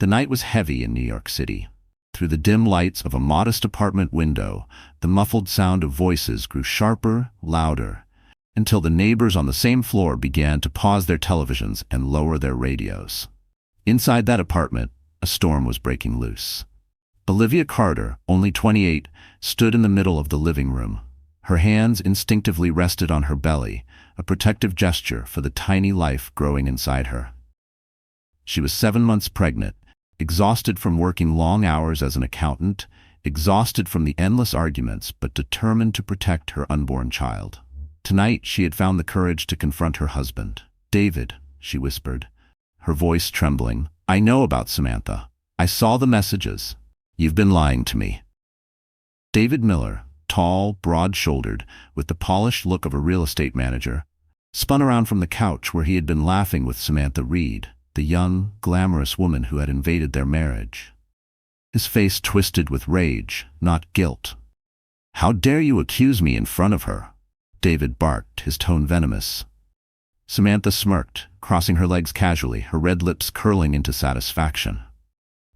The night was heavy in New York City. Through the dim lights of a modest apartment window, the muffled sound of voices grew sharper, louder, until the neighbors on the same floor began to pause their televisions and lower their radios. Inside that apartment, a storm was breaking loose. Olivia Carter, only 28, stood in the middle of the living room. Her hands instinctively rested on her belly, a protective gesture for the tiny life growing inside her. She was 7 months pregnant, exhausted from working long hours as an accountant, exhausted from the endless arguments, but determined to protect her unborn child. Tonight, she had found the courage to confront her husband. "David," she whispered, her voice trembling, "I know about Samantha. I saw the messages. You've been lying to me." David Miller, tall, broad-shouldered, with the polished look of a real estate manager, spun around from the couch where he had been laughing with Samantha Reed, the young, glamorous woman who had invaded their marriage. His face twisted with rage, not guilt. "How dare you accuse me in front of her?" David barked, his tone venomous. Samantha smirked, crossing her legs casually, her red lips curling into satisfaction.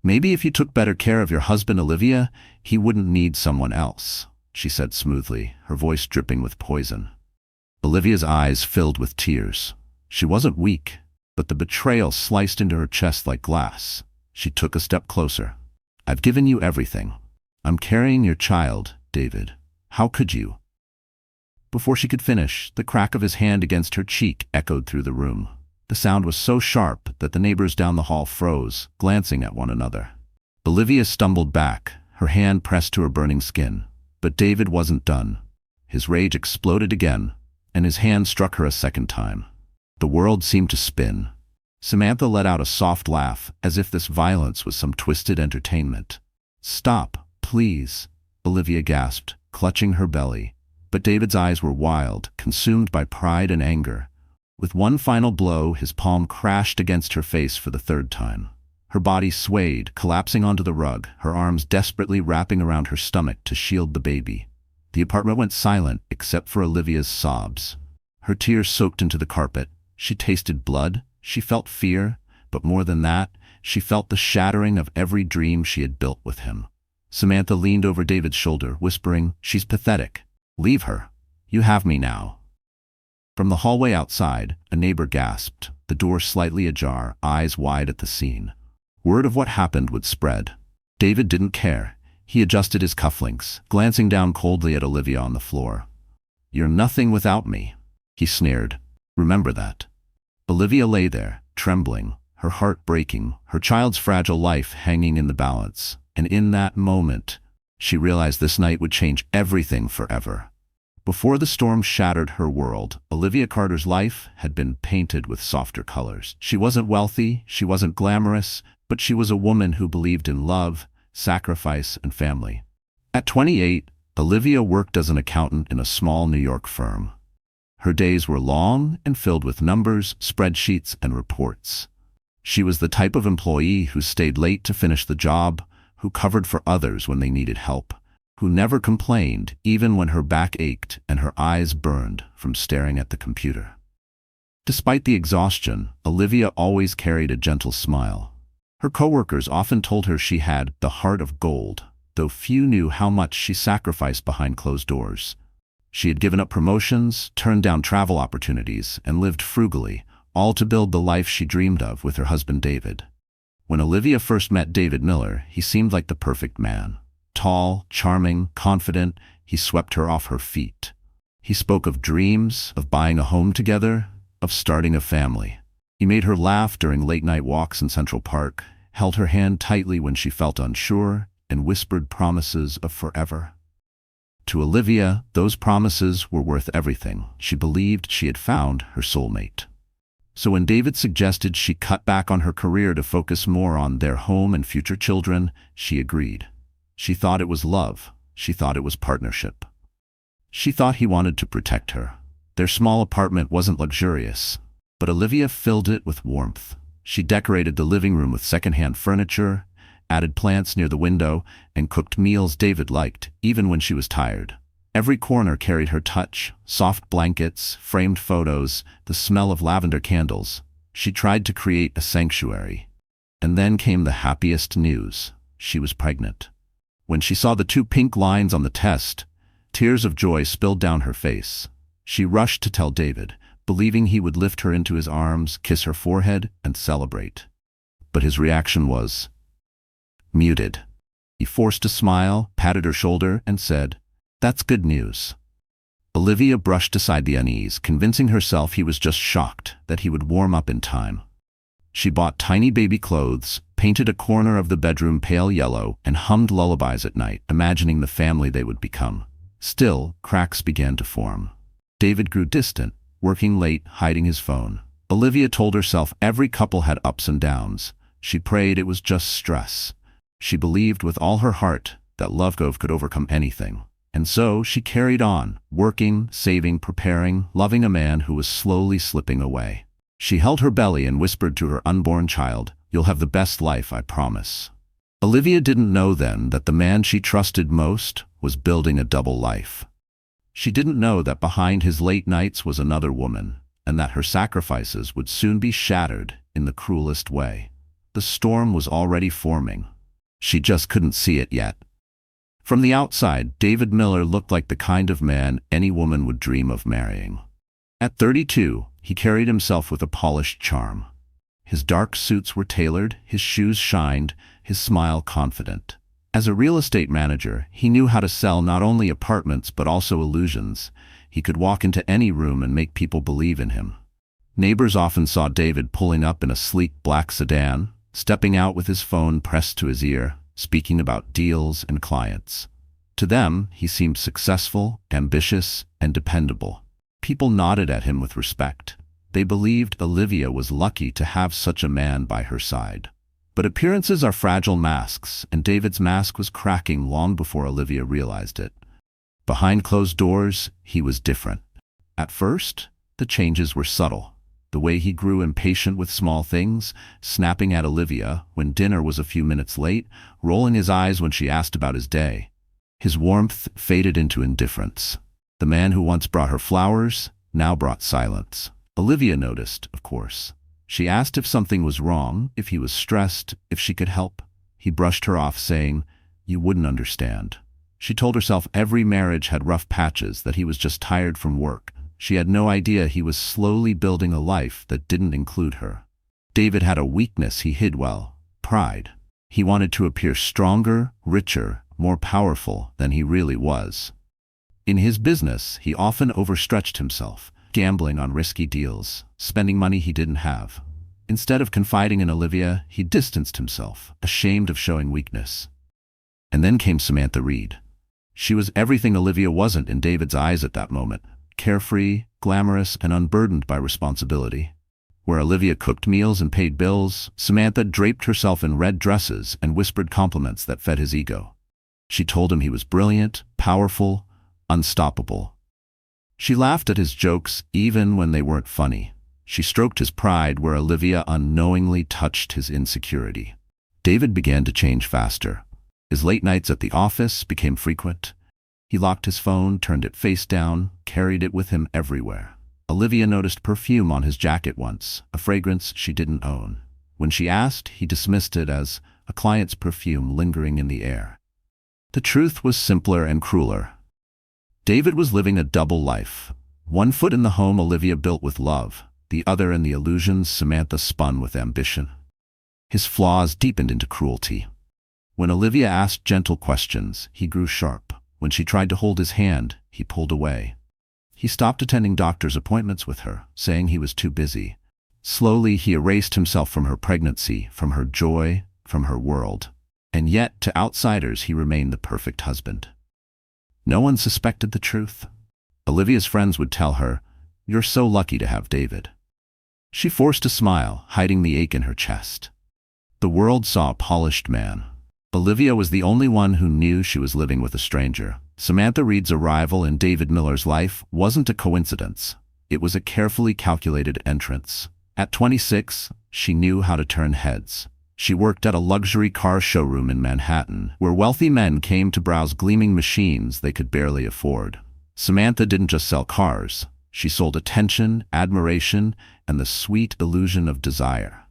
"Maybe if you took better care of your husband, Olivia, he wouldn't need someone else," she said smoothly, her voice dripping with poison. Olivia's eyes filled with tears. She wasn't weak, but the betrayal sliced into her chest like glass. She took a step closer. "I've given you everything. I'm carrying your child, David. How could you?" Before she could finish, the crack of his hand against her cheek echoed through the room. The sound was so sharp that the neighbors down the hall froze, glancing at one another. Olivia stumbled back, her hand pressed to her burning skin. But David wasn't done. His rage exploded again, and his hand struck her a second time. The world seemed to spin. Samantha let out a soft laugh, as if this violence was some twisted entertainment. "Stop, please," Olivia gasped, clutching her belly. But David's eyes were wild, consumed by pride and anger. With one final blow, his palm crashed against her face for the third time. Her body swayed, collapsing onto the rug, her arms desperately wrapping around her stomach to shield the baby. The apartment went silent, except for Olivia's sobs. Her tears soaked into the carpet. She tasted blood, she felt fear, but more than that, she felt the shattering of every dream she had built with him. Samantha leaned over David's shoulder, whispering, "She's pathetic. Leave her. You have me now." From the hallway outside, a neighbor gasped, the door slightly ajar, eyes wide at the scene. Word of what happened would spread. David didn't care. He adjusted his cufflinks, glancing down coldly at Olivia on the floor. "You're nothing without me," he sneered. "Remember that." Olivia lay there, trembling, her heart breaking, her child's fragile life hanging in the balance. And in that moment, she realized this night would change everything forever. Before the storm shattered her world, Olivia Carter's life had been painted with softer colors. She wasn't wealthy, she wasn't glamorous, but she was a woman who believed in love, sacrifice, and family. At 28, Olivia worked as an accountant in a small New York firm. Her days were long and filled with numbers, spreadsheets, and reports. She was the type of employee who stayed late to finish the job, who covered for others when they needed help, who never complained even when her back ached and her eyes burned from staring at the computer. Despite the exhaustion, Olivia always carried a gentle smile. Her coworkers often told her she had the heart of gold, though few knew how much she sacrificed behind closed doors. She had given up promotions, turned down travel opportunities, and lived frugally, all to build the life she dreamed of with her husband David. When Olivia first met David Miller, he seemed like the perfect man. Tall, charming, confident, he swept her off her feet. He spoke of dreams, of buying a home together, of starting a family. He made her laugh during late-night walks in Central Park, held her hand tightly when she felt unsure, and whispered promises of forever. To Olivia, those promises were worth everything. She believed she had found her soulmate. So when David suggested she cut back on her career to focus more on their home and future children, she agreed. She thought it was love. She thought it was partnership. She thought he wanted to protect her. Their small apartment wasn't luxurious, but Olivia filled it with warmth. She decorated the living room with secondhand furniture, added plants near the window, and cooked meals David liked, even when she was tired. Every corner carried her touch, soft blankets, framed photos, the smell of lavender candles. She tried to create a sanctuary. And then came the happiest news. She was pregnant. When she saw the 2 pink lines on the test, tears of joy spilled down her face. She rushed to tell David, believing he would lift her into his arms, kiss her forehead, and celebrate. But his reaction was muted. He forced a smile, patted her shoulder, and said, "That's good news." Olivia brushed aside the unease, convincing herself he was just shocked that he would warm up in time. She bought tiny baby clothes, painted a corner of the bedroom pale yellow, and hummed lullabies at night, imagining the family they would become. Still, cracks began to form. David grew distant, working late, hiding his phone. Olivia told herself every couple had ups and downs. She prayed it was just stress. She believed with all her heart that Lovegove could overcome anything. And so she carried on, working, saving, preparing, loving a man who was slowly slipping away. She held her belly and whispered to her unborn child, "You'll have the best life, I promise." Olivia didn't know then that the man she trusted most was building a double life. She didn't know that behind his late nights was another woman, and that her sacrifices would soon be shattered in the cruelest way. The storm was already forming. She just couldn't see it yet. From the outside, David Miller looked like the kind of man any woman would dream of marrying. At 32, he carried himself with a polished charm. His dark suits were tailored, his shoes shined, his smile confident. As a real estate manager, he knew how to sell not only apartments but also illusions. He could walk into any room and make people believe in him. Neighbors often saw David pulling up in a sleek black sedan, stepping out with his phone pressed to his ear, speaking about deals and clients. To them, he seemed successful, ambitious, and dependable. People nodded at him with respect. They believed Olivia was lucky to have such a man by her side. But appearances are fragile masks, and David's mask was cracking long before Olivia realized it. Behind closed doors, he was different. At first, the changes were subtle. The way he grew impatient with small things, snapping at Olivia when dinner was a few minutes late, rolling his eyes when she asked about his day. His warmth faded into indifference. The man who once brought her flowers now brought silence. Olivia noticed, of course. She asked if something was wrong, if he was stressed, if she could help. He brushed her off, saying, "You wouldn't understand." She told herself every marriage had rough patches, that he was just tired from work. She had no idea he was slowly building a life that didn't include her. David had a weakness he hid well: pride. He wanted to appear stronger, richer, more powerful than he really was. In his business, he often overstretched himself, gambling on risky deals, spending money he didn't have. Instead of confiding in Olivia, he distanced himself, ashamed of showing weakness. And then came Samantha Reed. She was everything Olivia wasn't in David's eyes at that moment: carefree, glamorous, and unburdened by responsibility. Where Olivia cooked meals and paid bills, Samantha draped herself in red dresses and whispered compliments that fed his ego. She told him he was brilliant, powerful, unstoppable. She laughed at his jokes even when they weren't funny. She stroked his pride where Olivia unknowingly touched his insecurity. David began to change faster. His late nights at the office became frequent. He locked his phone, turned it face down, carried it with him everywhere. Olivia noticed perfume on his jacket once, a fragrance she didn't own. When she asked, he dismissed it as a client's perfume lingering in the air. The truth was simpler and crueler. David was living a double life. One foot in the home Olivia built with love, the other in the illusions Samantha spun with ambition. His flaws deepened into cruelty. When Olivia asked gentle questions, he grew sharp. When she tried to hold his hand, he pulled away. He stopped attending doctor's appointments with her, saying he was too busy. Slowly, he erased himself from her pregnancy, from her joy, from her world. And yet, to outsiders, he remained the perfect husband. No one suspected the truth. Olivia's friends would tell her, "You're so lucky to have David." She forced a smile, hiding the ache in her chest. The world saw a polished man. Olivia was the only one who knew she was living with a stranger. Samantha Reed's arrival in David Miller's life wasn't a coincidence. It was a carefully calculated entrance. At 26, she knew how to turn heads. She worked at a luxury car showroom in Manhattan, where wealthy men came to browse gleaming machines they could barely afford. Samantha didn't just sell cars. She sold attention, admiration, and the sweet illusion of desire.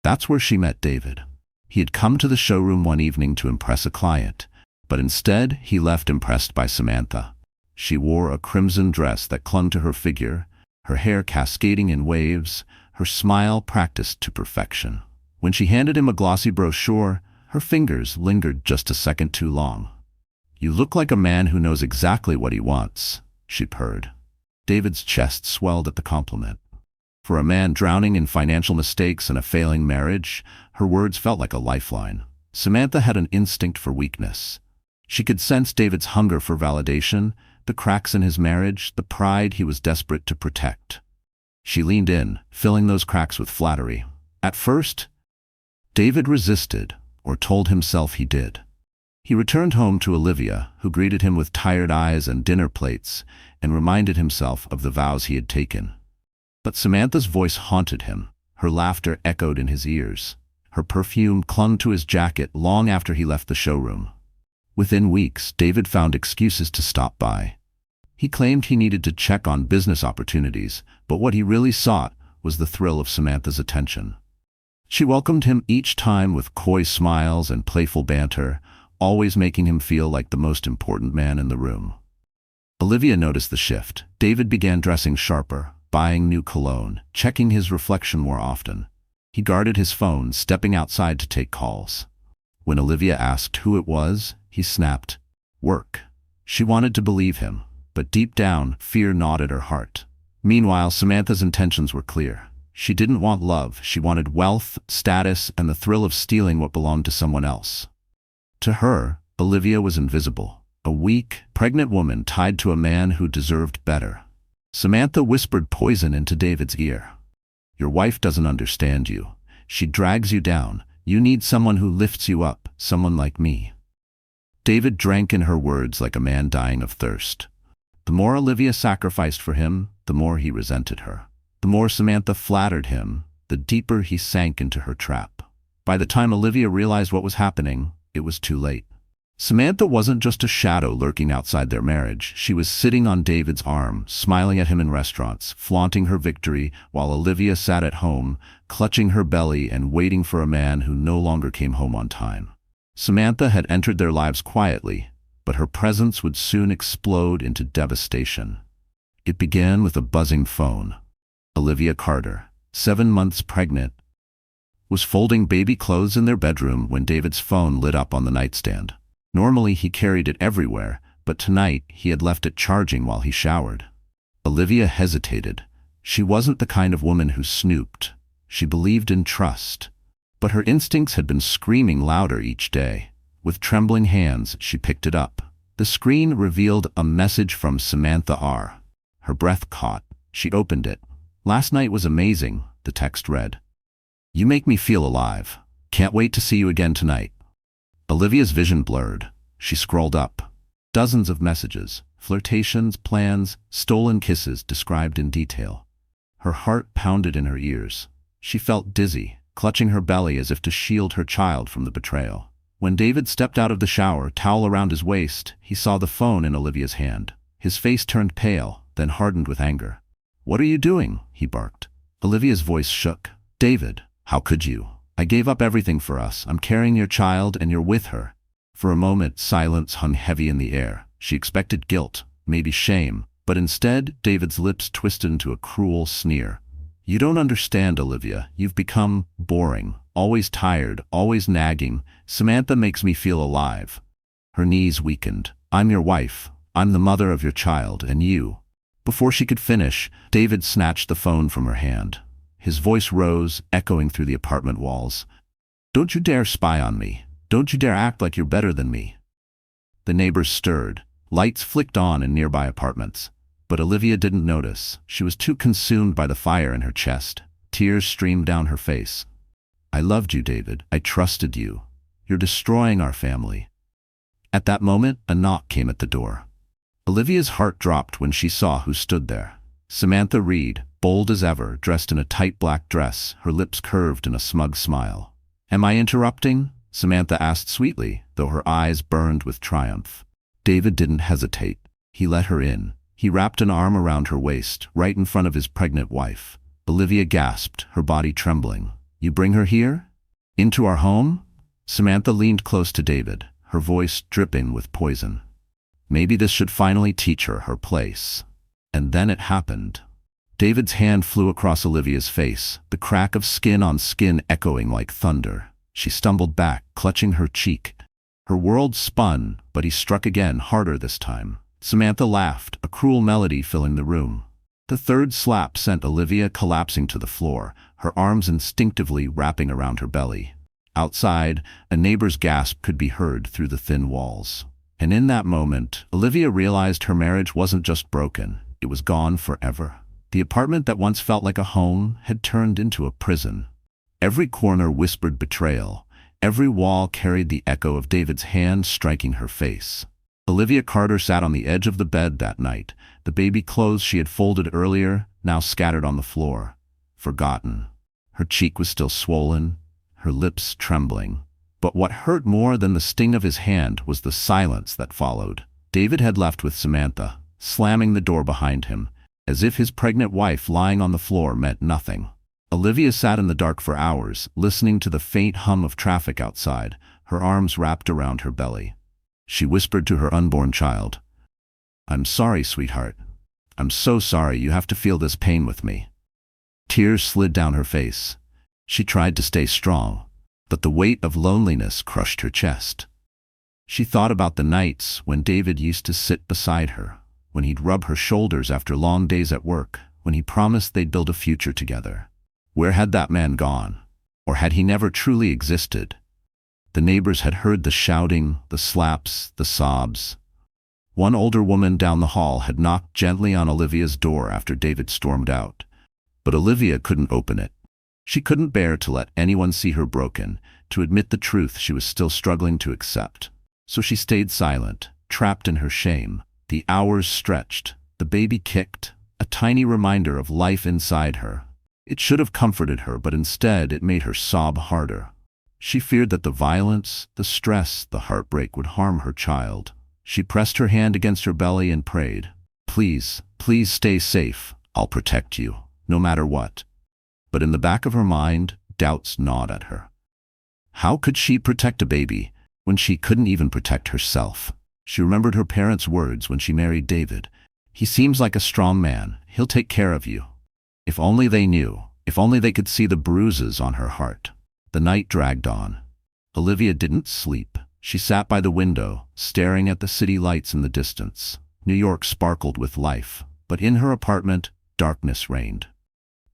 That's where she met David. He had come to the showroom one evening to impress a client, but instead he left impressed by Samantha. She wore a crimson dress that clung to her figure, her hair cascading in waves, her smile practiced to perfection. When she handed him a glossy brochure, her fingers lingered just a second too long. "You look like a man who knows exactly what he wants," she purred. David's chest swelled at the compliment. For a man drowning in financial mistakes and a failing marriage, her words felt like a lifeline. Samantha had an instinct for weakness. She could sense David's hunger for validation, the cracks in his marriage, the pride he was desperate to protect. She leaned in, filling those cracks with flattery. At first, David resisted, or told himself he did. He returned home to Olivia, who greeted him with tired eyes and dinner plates, and reminded himself of the vows he had taken. But Samantha's voice haunted him. Her laughter echoed in his ears. Her perfume clung to his jacket long after he left the showroom. Within weeks, David found excuses to stop by. He claimed he needed to check on business opportunities, but what he really sought was the thrill of Samantha's attention. She welcomed him each time with coy smiles and playful banter, always making him feel like the most important man in the room. Olivia noticed the shift. David began dressing sharper, buying new cologne, checking his reflection more often. He guarded his phone, stepping outside to take calls. When Olivia asked who it was, he snapped, "Work." She wanted to believe him, but deep down, fear gnawed at her heart. Meanwhile, Samantha's intentions were clear. She didn't want love, she wanted wealth, status, and the thrill of stealing what belonged to someone else. To her, Olivia was invisible, a weak, pregnant woman tied to a man who deserved better. Samantha whispered poison into David's ear. "Your wife doesn't understand you. She drags you down. You need someone who lifts you up, someone like me." David drank in her words like a man dying of thirst. The more Olivia sacrificed for him, the more he resented her. The more Samantha flattered him, the deeper he sank into her trap. By the time Olivia realized what was happening, it was too late. Samantha wasn't just a shadow lurking outside their marriage. She was sitting on David's arm, smiling at him in restaurants, flaunting her victory, while Olivia sat at home, clutching her belly and waiting for a man who no longer came home on time. Samantha had entered their lives quietly, but her presence would soon explode into devastation. It began with a buzzing phone. Olivia Carter, 7 months pregnant, was folding baby clothes in their bedroom when David's phone lit up on the nightstand. Normally he carried it everywhere, but tonight he had left it charging while he showered. Olivia hesitated. She wasn't the kind of woman who snooped. She believed in trust. But her instincts had been screaming louder each day. With trembling hands, she picked it up. The screen revealed a message from Samantha R. Her breath caught. She opened it. "Last night was amazing," the text read. "You make me feel alive. Can't wait to see you again tonight." Olivia's vision blurred. She scrolled up. Dozens of messages, flirtations, plans, stolen kisses described in detail. Her heart pounded in her ears. She felt dizzy, clutching her belly as if to shield her child from the betrayal. When David stepped out of the shower, towel around his waist, he saw the phone in Olivia's hand. His face turned pale, then hardened with anger. "What are you doing?" he barked. Olivia's voice shook. "David, how could you? I gave up everything for us. I'm carrying your child and you're with her." For a moment, silence hung heavy in the air. She expected guilt, maybe shame, but instead, David's lips twisted into a cruel sneer. "You don't understand, Olivia. You've become boring, always tired, always nagging. Samantha makes me feel alive." Her knees weakened. "I'm your wife. I'm the mother of your child, and you." Before she could finish, David snatched the phone from her hand. His voice rose, echoing through the apartment walls. "Don't you dare spy on me. Don't you dare act like you're better than me." The neighbors stirred. Lights flicked on in nearby apartments. But Olivia didn't notice. She was too consumed by the fire in her chest. Tears streamed down her face. "I loved you, David. I trusted you. You're destroying our family." At that moment, a knock came at the door. Olivia's heart dropped when she saw who stood there. Samantha Reed, bold as ever, dressed in a tight black dress, her lips curved in a smug smile. "Am I interrupting?" Samantha asked sweetly, though her eyes burned with triumph. David didn't hesitate. He let her in. He wrapped an arm around her waist, right in front of his pregnant wife. Olivia gasped, her body trembling. You bring her here? Into our home? Samantha leaned close to David, her voice dripping with poison. Maybe this should finally teach her her place. And then it happened. David's hand flew across Olivia's face, the crack of skin on skin echoing like thunder. She stumbled back, clutching her cheek. Her world spun, but he struck again, harder this time. Samantha laughed, a cruel melody filling the room. The third slap sent Olivia collapsing to the floor, her arms instinctively wrapping around her belly. Outside, a neighbor's gasp could be heard through the thin walls. And in that moment, Olivia realized her marriage wasn't just broken, it was gone forever. The apartment that once felt like a home had turned into a prison. Every corner whispered betrayal. Every wall carried the echo of David's hand striking her face. Olivia Carter sat on the edge of the bed that night, the baby clothes she had folded earlier now scattered on the floor. Forgotten. Her cheek was still swollen, her lips trembling. But what hurt more than the sting of his hand was the silence that followed. David had left with Samantha, slamming the door behind him, as if his pregnant wife lying on the floor meant nothing. Olivia sat in the dark for hours, listening to the faint hum of traffic outside, her arms wrapped around her belly. She whispered to her unborn child, "I'm sorry, sweetheart. I'm so sorry you have to feel this pain with me." Tears slid down her face. She tried to stay strong, but the weight of loneliness crushed her chest. She thought about the nights when David used to sit beside her, when he'd rub her shoulders after long days at work, when he promised they'd build a future together. Where had that man gone? Or had he never truly existed? The neighbors had heard the shouting, the slaps, the sobs. One older woman down the hall had knocked gently on Olivia's door after David stormed out. But Olivia couldn't open it. She couldn't bear to let anyone see her broken, to admit the truth she was still struggling to accept. So she stayed silent, trapped in her shame. The hours stretched. The baby kicked, a tiny reminder of life inside her. It should have comforted her, but instead it made her sob harder. She feared that the violence, the stress, the heartbreak would harm her child. She pressed her hand against her belly and prayed, "Please, please stay safe. I'll protect you, no matter what." But in the back of her mind, doubts gnawed at her. How could she protect a baby when she couldn't even protect herself? She remembered her parents' words when she married David. "He seems like a strong man. He'll take care of you." If only they knew. If only they could see the bruises on her heart. The night dragged on. Olivia didn't sleep. She sat by the window, staring at the city lights in the distance. New York sparkled with life, but in her apartment, darkness reigned.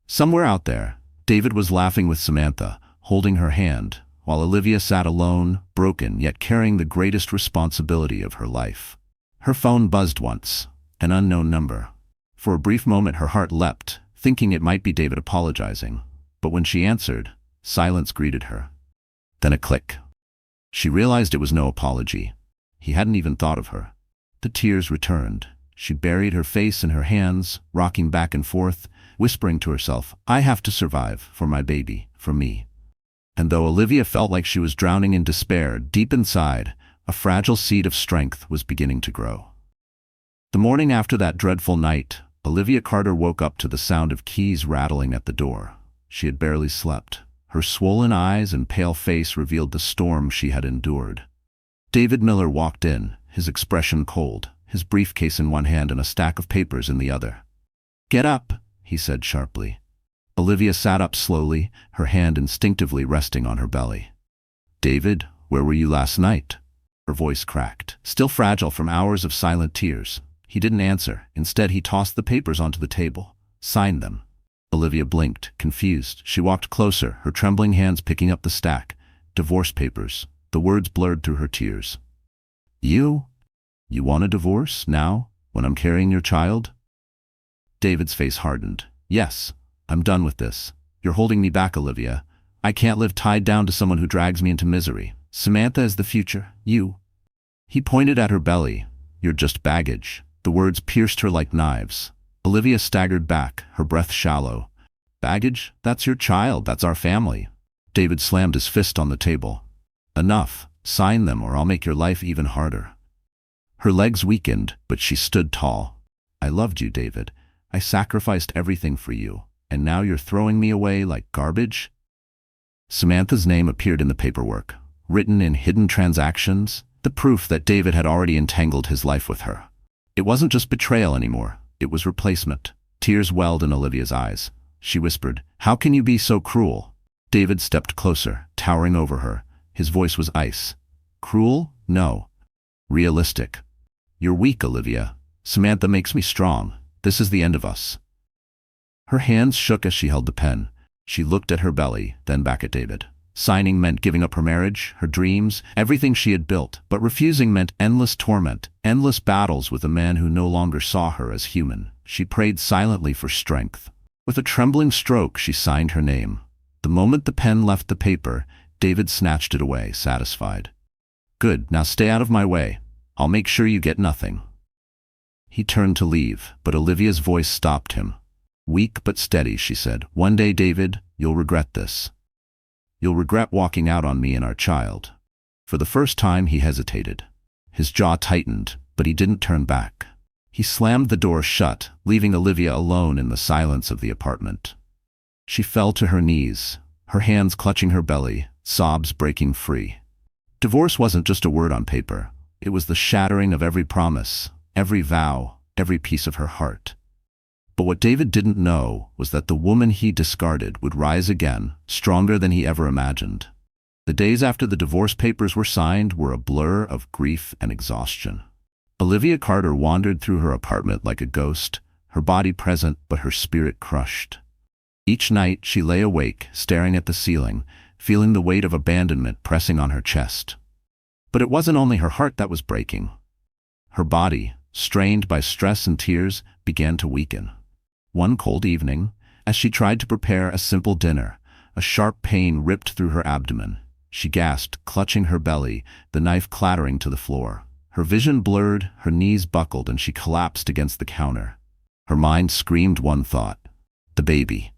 Somewhere out there, David was laughing with Samantha, holding her hand, while Olivia sat alone, broken yet carrying the greatest responsibility of her life. Her phone buzzed once, an unknown number. For a brief moment her heart leapt, thinking it might be David apologizing. But when she answered, silence greeted her. Then a click. She realized it was no apology. He hadn't even thought of her. The tears returned. She buried her face in her hands, rocking back and forth, whispering to herself, "I have to survive, for my baby, for me." And though Olivia felt like she was drowning in despair, deep inside, a fragile seed of strength was beginning to grow. The morning after that dreadful night, Olivia Carter woke up to the sound of keys rattling at the door. She had barely slept. Her swollen eyes and pale face revealed the storm she had endured. David Miller walked in, his expression cold, his briefcase in one hand and a stack of papers in the other. "Get up," he said sharply. Olivia sat up slowly, her hand instinctively resting on her belly. "David, where were you last night?" Her voice cracked, still fragile from hours of silent tears. He didn't answer. Instead, he tossed the papers onto the table. "Sign them." Olivia blinked, confused. She walked closer, her trembling hands picking up the stack. "Divorce papers." The words blurred through her tears. You want a divorce, now, when I'm carrying your child?" David's face hardened. "Yes, I'm done with this. You're holding me back, Olivia. I can't live tied down to someone who drags me into misery. Samantha is the future. You." He pointed at her belly. "You're just baggage." The words pierced her like knives. Olivia staggered back, her breath shallow. "Baggage? That's your child. That's our family." David slammed his fist on the table. "Enough. Sign them or I'll make your life even harder." Her legs weakened, but she stood tall. "I loved you, David. I sacrificed everything for you. And now you're throwing me away like garbage?" Samantha's name appeared in the paperwork, written in hidden transactions, the proof that David had already entangled his life with her. It wasn't just betrayal anymore, it was replacement. Tears welled in Olivia's eyes. She whispered, "How can you be so cruel?" David stepped closer, towering over her. His voice was ice. "Cruel? No. Realistic. You're weak, Olivia. Samantha makes me strong. This is the end of us." Her hands shook as she held the pen. She looked at her belly, then back at David. Signing meant giving up her marriage, her dreams, everything she had built, but refusing meant endless torment, endless battles with a man who no longer saw her as human. She prayed silently for strength. With a trembling stroke, she signed her name. The moment the pen left the paper, David snatched it away, satisfied. "Good, now stay out of my way. I'll make sure you get nothing." He turned to leave, but Olivia's voice stopped him. Weak but steady, she said, "One day, David, you'll regret this. You'll regret walking out on me and our child." For the first time, he hesitated. His jaw tightened, but he didn't turn back. He slammed the door shut, leaving Olivia alone in the silence of the apartment. She fell to her knees, her hands clutching her belly, sobs breaking free. Divorce wasn't just a word on paper. It was the shattering of every promise, every vow, every piece of her heart. But what David didn't know was that the woman he discarded would rise again, stronger than he ever imagined. The days after the divorce papers were signed were a blur of grief and exhaustion. Olivia Carter wandered through her apartment like a ghost, her body present but her spirit crushed. Each night she lay awake, staring at the ceiling, feeling the weight of abandonment pressing on her chest. But it wasn't only her heart that was breaking. Her body, strained by stress and tears, began to weaken. One cold evening, as she tried to prepare a simple dinner, a sharp pain ripped through her abdomen. She gasped, clutching her belly, the knife clattering to the floor. Her vision blurred, her knees buckled, and she collapsed against the counter. Her mind screamed one thought: the baby.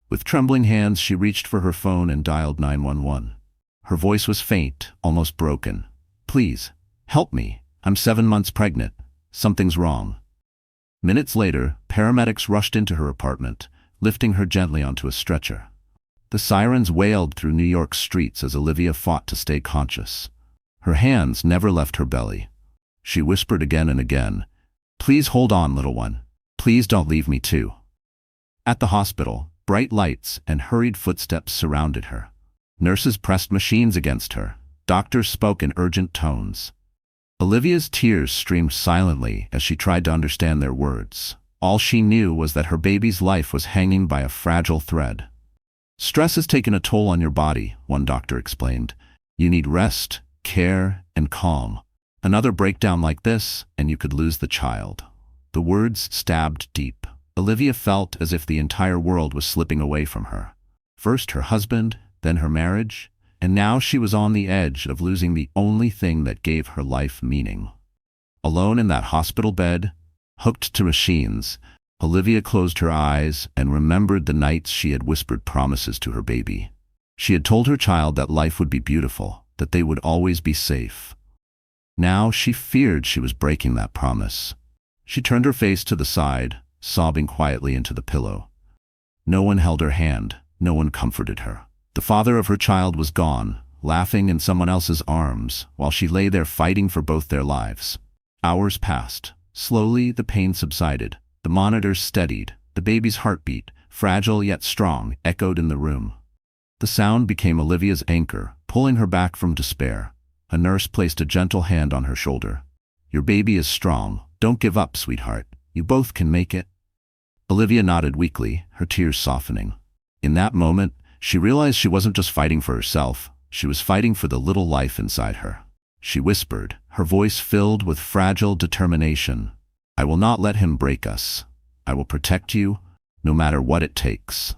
With trembling hands, she reached for her phone and dialed 911. Her voice was faint, almost broken. "Please, help me. I'm 7 months pregnant. Something's wrong." Minutes later, paramedics rushed into her apartment, lifting her gently onto a stretcher. The sirens wailed through New York's streets as Olivia fought to stay conscious. Her hands never left her belly. She whispered again and again, "Please hold on, little one. Please don't leave me too." At the hospital, bright lights and hurried footsteps surrounded her. Nurses pressed machines against her. Doctors spoke in urgent tones. Olivia's tears streamed silently as she tried to understand their words. All she knew was that her baby's life was hanging by a fragile thread. "Stress has taken a toll on your body," one doctor explained. "You need rest, care, and calm. Another breakdown like this, and you could lose the child." The words stabbed deep. Olivia felt as if the entire world was slipping away from her. First her husband, then her marriage, and now she was on the edge of losing the only thing that gave her life meaning. Alone in that hospital bed, hooked to machines, Olivia closed her eyes and remembered the nights she had whispered promises to her baby. She had told her child that life would be beautiful, that they would always be safe. Now she feared she was breaking that promise. She turned her face to the side, sobbing quietly into the pillow. No one held her hand, no one comforted her. The father of her child was gone, laughing in someone else's arms, while she lay there fighting for both their lives. Hours passed. Slowly, the pain subsided. The monitors steadied. The baby's heartbeat, fragile yet strong, echoed in the room. The sound became Olivia's anchor, pulling her back from despair. A nurse placed a gentle hand on her shoulder. "Your baby is strong. Don't give up, sweetheart. You both can make it." Olivia nodded weakly, her tears softening. In that moment, she realized she wasn't just fighting for herself, she was fighting for the little life inside her. She whispered, her voice filled with fragile determination, "I will not let him break us. I will protect you, no matter what it takes."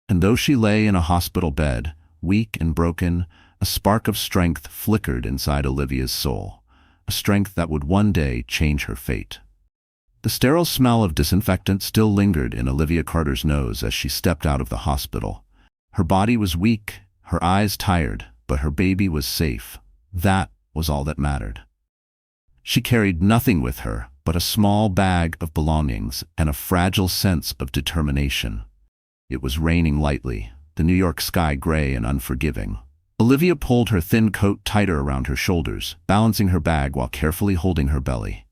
And though she lay in a hospital bed, weak and broken, a spark of strength flickered inside Olivia's soul, a strength that would one day change her fate. The sterile smell of disinfectant still lingered in Olivia Carter's nose as she stepped out of the hospital. Her body was weak, her eyes tired, but her baby was safe. That was all that mattered. She carried nothing with her but a small bag of belongings and a fragile sense of determination. It was raining lightly. The the New York sky gray and unforgiving. Olivia pulled her thin coat tighter around her shoulders, balancing her bag while carefully holding her belly.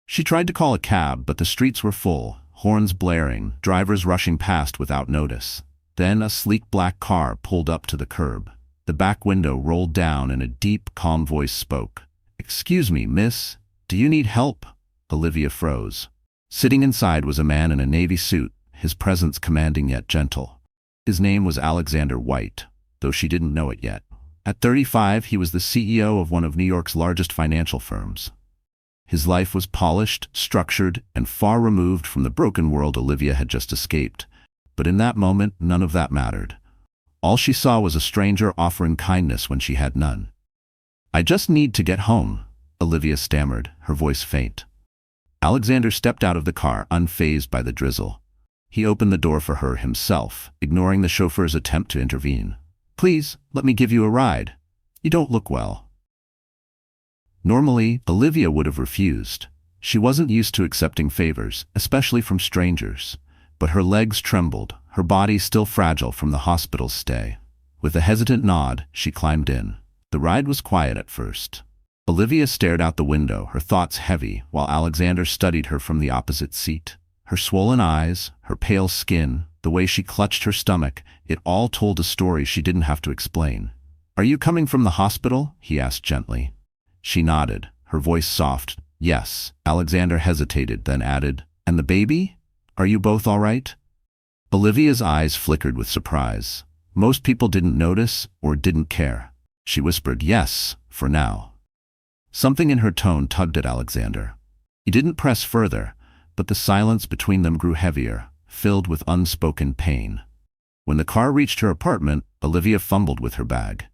She tried to call a cab, but the streets were full, horns blaring, drivers rushing past without notice. Then a sleek black car pulled up to the curb. The back window rolled down and a deep, calm voice spoke. "Excuse me, miss, do you need help?" Olivia froze. Sitting inside was a man in a navy suit, his presence commanding yet gentle. His name was Alexander White, though she didn't know it yet. At 35, he was the CEO of one of New York's largest financial firms. His life was polished, structured, and far removed from the broken world Olivia had just escaped. But in that moment, none of that mattered. All she saw was a stranger offering kindness when she had none. "I just need to get home," Olivia stammered, her voice faint. Alexander stepped out of the car, unfazed by the drizzle. He opened the door for her himself, ignoring the chauffeur's attempt to intervene. "Please, let me give you a ride. You don't look well." Normally, Olivia would have refused. She wasn't used to accepting favors, especially from strangers. But her legs trembled, her body still fragile from the hospital's stay. With a hesitant nod, she climbed in. The ride was quiet at first. Olivia stared out the window, her thoughts heavy, while Alexander studied her from the opposite seat. Her swollen eyes, her pale skin, the way she clutched her stomach, it all told a story she didn't have to explain. "Are you coming from the hospital?" he asked gently. She nodded, her voice soft. "Yes." Alexander hesitated, then added, "And the baby? Are you both all right?" Olivia's eyes flickered with surprise. Most people didn't notice or didn't care. She whispered, "Yes, for now." Something in her tone tugged at Alexander. He didn't press further, but the silence between them grew heavier, filled with unspoken pain. When the car reached her apartment, Olivia fumbled with her bag.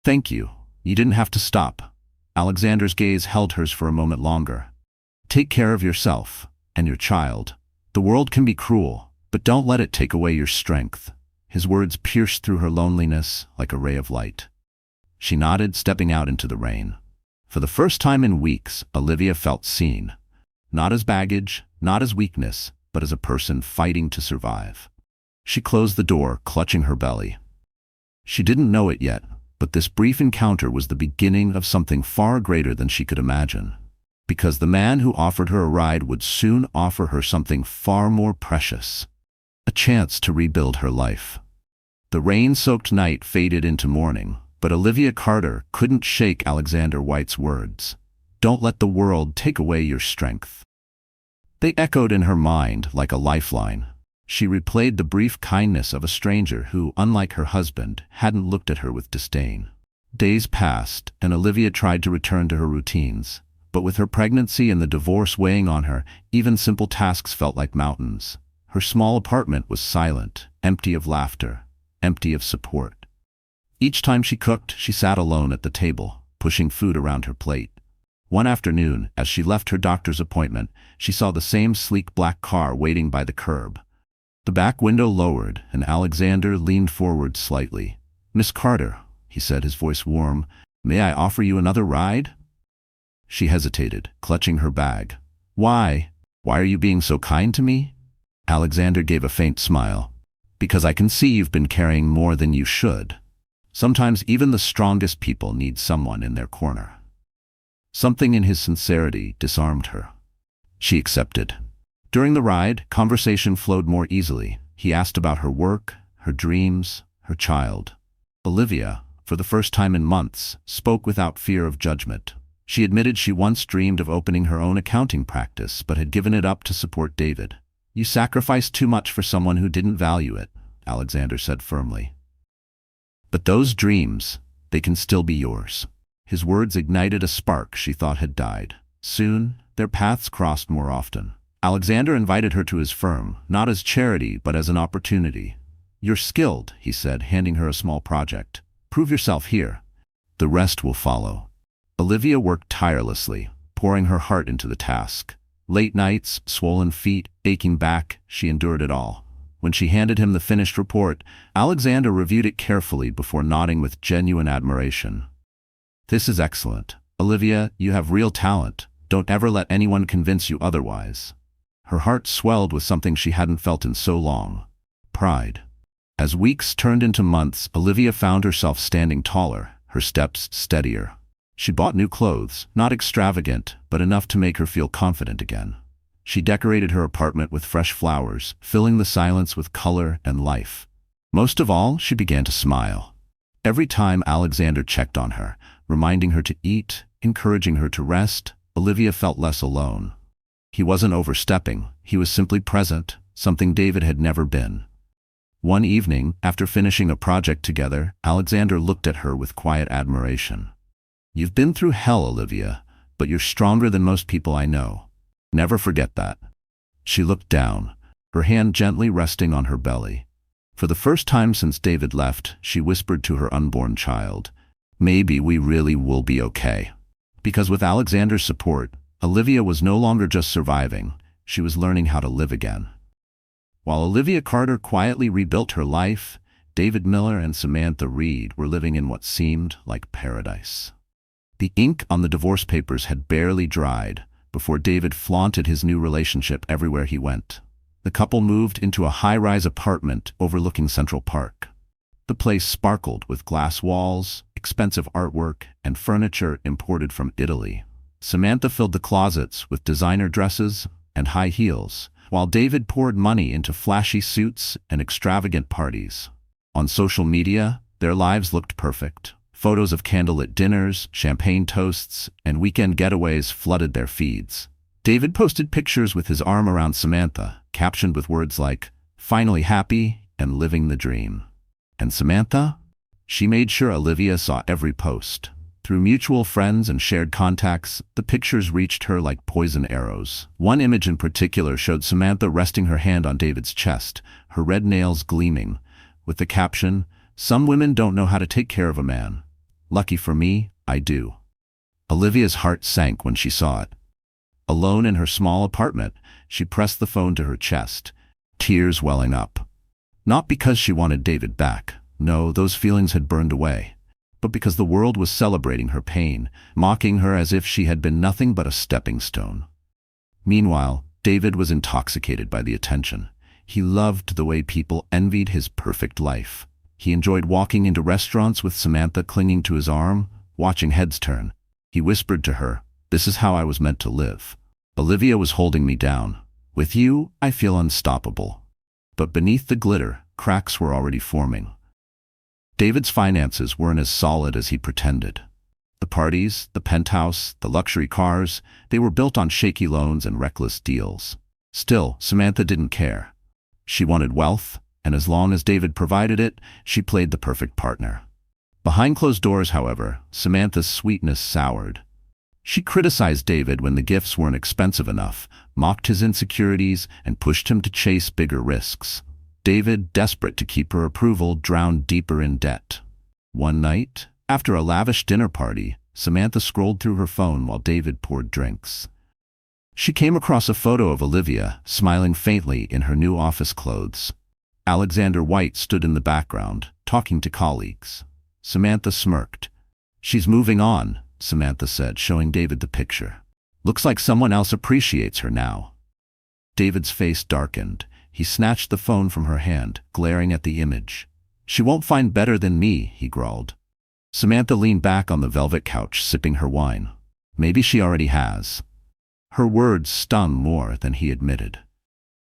"Thank you. You didn't have to stop." Alexander's gaze held hers for a moment longer. "Take care of yourself and your child. The world can be cruel, but don't let it take away your strength." His words pierced through her loneliness like a ray of light. She nodded, stepping out into the rain. For the first time in weeks, Olivia felt seen. Not as baggage, not as weakness, but as a person fighting to survive. She closed the door, clutching her belly. She didn't know it yet, but this brief encounter was the beginning of something far greater than she could imagine. Because the man who offered her a ride would soon offer her something far more precious. A chance to rebuild her life. The rain-soaked night faded into morning, but Olivia Carter couldn't shake Alexander White's words. "Don't let the world take away your strength." They echoed in her mind like a lifeline. She replayed the brief kindness of a stranger who, unlike her husband, hadn't looked at her with disdain. Days passed, and Olivia tried to return to her routines. But with her pregnancy and the divorce weighing on her, even simple tasks felt like mountains. Her small apartment was silent, empty of laughter, empty of support. Each time she cooked, she sat alone at the table, pushing food around her plate. One afternoon, as she left her doctor's appointment, she saw the same sleek black car waiting by the curb. The back window lowered, and Alexander leaned forward slightly. "Miss Carter," he said, his voice warm, "may I offer you another ride?" She hesitated, clutching her bag. "Why? Why are you being so kind to me?" Alexander gave a faint smile. "Because I can see you've been carrying more than you should. Sometimes even the strongest people need someone in their corner." Something in his sincerity disarmed her. She accepted. During the ride, conversation flowed more easily. He asked about her work, her dreams, her child. Olivia, for the first time in months, spoke without fear of judgment. She admitted she once dreamed of opening her own accounting practice, but had given it up to support David. "You sacrificed too much for someone who didn't value it," Alexander said firmly. "But those dreams, they can still be yours." His words ignited a spark she thought had died. Soon, their paths crossed more often. Alexander invited her to his firm, not as charity, but as an opportunity. "You're skilled," he said, handing her a small project. "Prove yourself here. The rest will follow." Olivia worked tirelessly, pouring her heart into the task. Late nights, swollen feet, aching back, she endured it all. When she handed him the finished report, Alexander reviewed it carefully before nodding with genuine admiration. "This is excellent. Olivia, you have real talent. Don't ever let anyone convince you otherwise." Her heart swelled with something she hadn't felt in so long. Pride. As weeks turned into months, Olivia found herself standing taller, her steps steadier. She bought new clothes, not extravagant, but enough to make her feel confident again. She decorated her apartment with fresh flowers, filling the silence with color and life. Most of all, she began to smile. Every time Alexander checked on her, reminding her to eat, encouraging her to rest, Olivia felt less alone. He wasn't overstepping, he was simply present, something David had never been. One evening, after finishing a project together, Alexander looked at her with quiet admiration. "You've been through hell, Olivia, but you're stronger than most people I know. Never forget that." She looked down, her hand gently resting on her belly. For the first time since David left, she whispered to her unborn child, "Maybe we really will be okay." Because with Alexander's support, Olivia was no longer just surviving, she was learning how to live again. While Olivia Carter quietly rebuilt her life, David Miller and Samantha Reed were living in what seemed like paradise. The ink on the divorce papers had barely dried before David flaunted his new relationship everywhere he went. The couple moved into a high-rise apartment overlooking Central Park. The place sparkled with glass walls, expensive artwork, and furniture imported from Italy. Samantha filled the closets with designer dresses and high heels, while David poured money into flashy suits and extravagant parties. On social media, their lives looked perfect. Photos of candlelit dinners, champagne toasts, and weekend getaways flooded their feeds. David posted pictures with his arm around Samantha, captioned with words like, "Finally happy and living the dream." And Samantha? She made sure Olivia saw every post. Through mutual friends and shared contacts, the pictures reached her like poison arrows. One image in particular showed Samantha resting her hand on David's chest, her red nails gleaming, with the caption, "Some women don't know how to take care of a man. Lucky for me, I do." Olivia's heart sank when she saw it. Alone in her small apartment, she pressed the phone to her chest, tears welling up. Not because she wanted David back. No, those feelings had burned away. But because the world was celebrating her pain, mocking her as if she had been nothing but a stepping stone. Meanwhile, David was intoxicated by the attention. He loved the way people envied his perfect life. He enjoyed walking into restaurants with Samantha clinging to his arm, watching heads turn. He whispered to her, "This is how I was meant to live. Olivia was holding me down. With you, I feel unstoppable." But beneath the glitter, cracks were already forming. David's finances weren't as solid as he pretended. The parties, the penthouse, the luxury cars, they were built on shaky loans and reckless deals. Still, Samantha didn't care. She wanted wealth, and as long as David provided it, she played the perfect partner. Behind closed doors, however, Samantha's sweetness soured. She criticized David when the gifts weren't expensive enough, mocked his insecurities, and pushed him to chase bigger risks. David, desperate to keep her approval, drowned deeper in debt. One night, after a lavish dinner party, Samantha scrolled through her phone while David poured drinks. She came across a photo of Olivia, smiling faintly in her new office clothes. Alexander White stood in the background, talking to colleagues. Samantha smirked. "She's moving on," Samantha said, showing David the picture. "Looks like someone else appreciates her now." David's face darkened. He snatched the phone from her hand, glaring at the image. "She won't find better than me," he growled. Samantha leaned back on the velvet couch, sipping her wine. "Maybe she already has." Her words stung more than he admitted.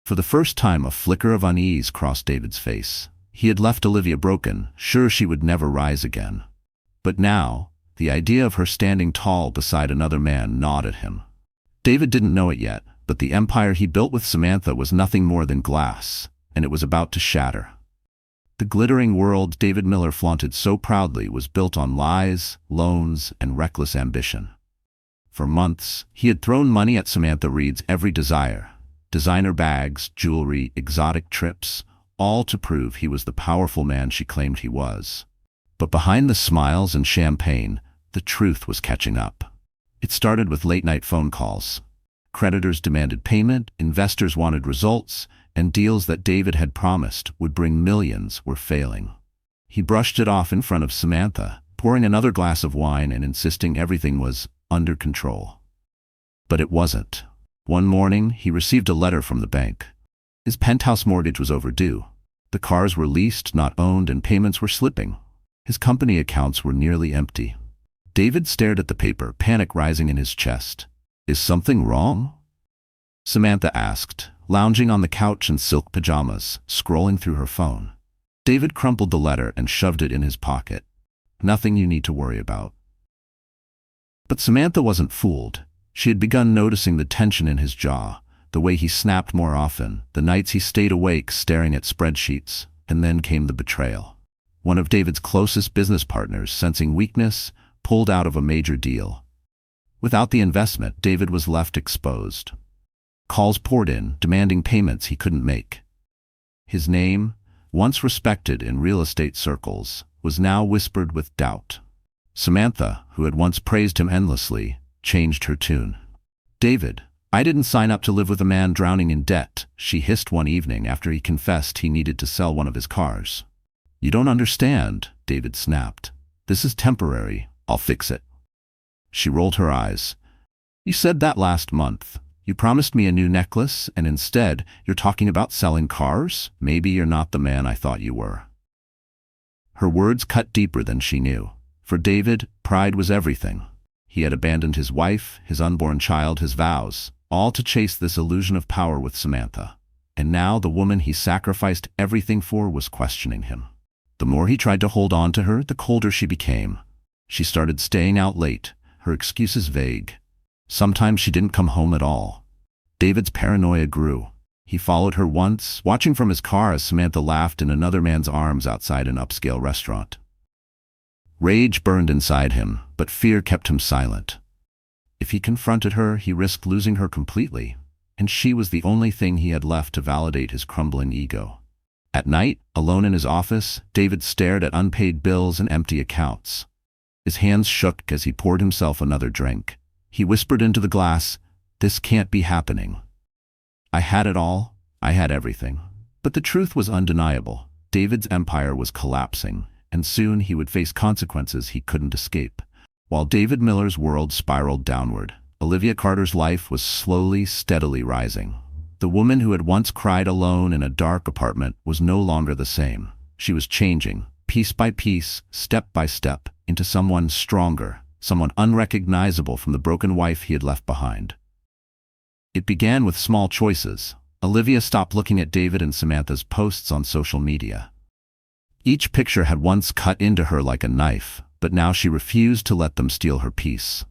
For the first time, a flicker of unease crossed David's face. He had left Olivia broken, sure she would never rise again. But now, the idea of her standing tall beside another man gnawed at him. David didn't know it yet, but the empire he built with Samantha was nothing more than glass, and it was about to shatter. The glittering world David Miller flaunted so proudly was built on lies, loans, and reckless ambition. For months, he had thrown money at Samantha Reed's every desire. Designer bags, jewelry, exotic trips, all to prove he was the powerful man she claimed he was. But behind the smiles and champagne, the truth was catching up. It started with late-night phone calls. Creditors demanded payment, investors wanted results, and deals that David had promised would bring millions were failing. He brushed it off in front of Samantha, pouring another glass of wine and insisting everything was under control. But it wasn't. One morning, he received a letter from the bank. His penthouse mortgage was overdue. The cars were leased, not owned, and payments were slipping. His company accounts were nearly empty. David stared at the paper, panic rising in his chest. "Is something wrong?" Samantha asked, lounging on the couch in silk pajamas, scrolling through her phone. David crumpled the letter and shoved it in his pocket. "Nothing you need to worry about." But Samantha wasn't fooled. She had begun noticing the tension in his jaw, the way he snapped more often, the nights he stayed awake staring at spreadsheets, and then came the betrayal. One of David's closest business partners, sensing weakness, pulled out of a major deal. Without the investment, David was left exposed. Calls poured in, demanding payments he couldn't make. His name, once respected in real estate circles, was now whispered with doubt. Samantha, who had once praised him endlessly, changed her tune. "David, I didn't sign up to live with a man drowning in debt," she hissed one evening after he confessed he needed to sell one of his cars. "You don't understand," David snapped. "This is temporary. I'll fix it." She rolled her eyes. "You said that last month. You promised me a new necklace, and instead, you're talking about selling cars? Maybe you're not the man I thought you were." Her words cut deeper than she knew. For David, pride was everything. He had abandoned his wife, his unborn child, his vows, all to chase this illusion of power with Samantha. And now the woman he sacrificed everything for was questioning him. The more he tried to hold on to her, the colder she became. She started staying out late, her excuses vague. Sometimes she didn't come home at all. David's paranoia grew. He followed her once, watching from his car as Samantha laughed in another man's arms outside an upscale restaurant. Rage burned inside him, but fear kept him silent. If he confronted her, he risked losing her completely, and she was the only thing he had left to validate his crumbling ego. At night, alone in his office, David stared at unpaid bills and empty accounts. His hands shook as he poured himself another drink. He whispered into the glass, "This can't be happening. I had it all. I had everything." But the truth was undeniable. David's empire was collapsing, and soon he would face consequences he couldn't escape. While David Miller's world spiraled downward, Olivia Carter's life was slowly, steadily rising. The woman who had once cried alone in a dark apartment was no longer the same. She was changing, piece by piece, step by step, into someone stronger, someone unrecognizable from the broken wife he had left behind. It began with small choices. Olivia stopped looking at David and Samantha's posts on social media. Each picture had once cut into her like a knife, but now she refused to let them steal her peace.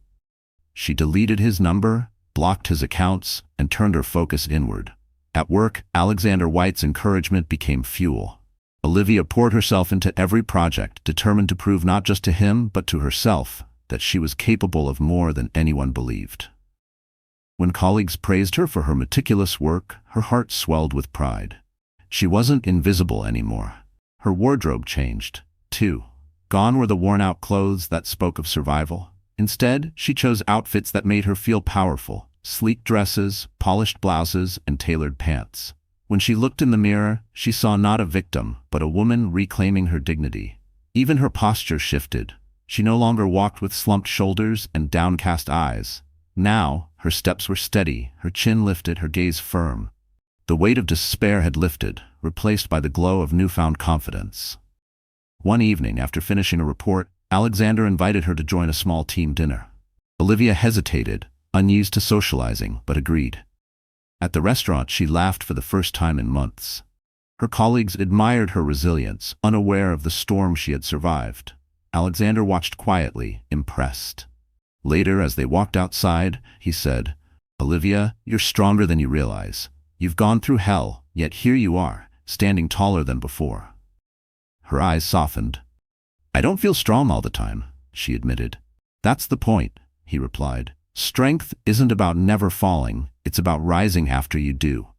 She deleted his number, blocked his accounts, and turned her focus inward. At work, Alexander White's encouragement became fuel. Olivia poured herself into every project, determined to prove not just to him, but to herself, that she was capable of more than anyone believed. When colleagues praised her for her meticulous work, her heart swelled with pride. She wasn't invisible anymore. Her wardrobe changed, too. Gone were the worn-out clothes that spoke of survival. Instead, she chose outfits that made her feel powerful: sleek dresses, polished blouses, and tailored pants. When she looked in the mirror, she saw not a victim, but a woman reclaiming her dignity. Even her posture shifted. She no longer walked with slumped shoulders and downcast eyes. Now, her steps were steady, her chin lifted, her gaze firm. The weight of despair had lifted, replaced by the glow of newfound confidence. One evening, after finishing a report, Alexander invited her to join a small team dinner. Olivia hesitated, unused to socializing, but agreed. At the restaurant, she laughed for the first time in months. Her colleagues admired her resilience, unaware of the storm she had survived. Alexander watched quietly, impressed. Later, as they walked outside, he said, "Olivia, you're stronger than you realize. You've gone through hell, yet here you are, standing taller than before." Her eyes softened. "I don't feel strong all the time," she admitted. "That's the point," he replied. "Strength isn't about never falling, it's about rising after you do."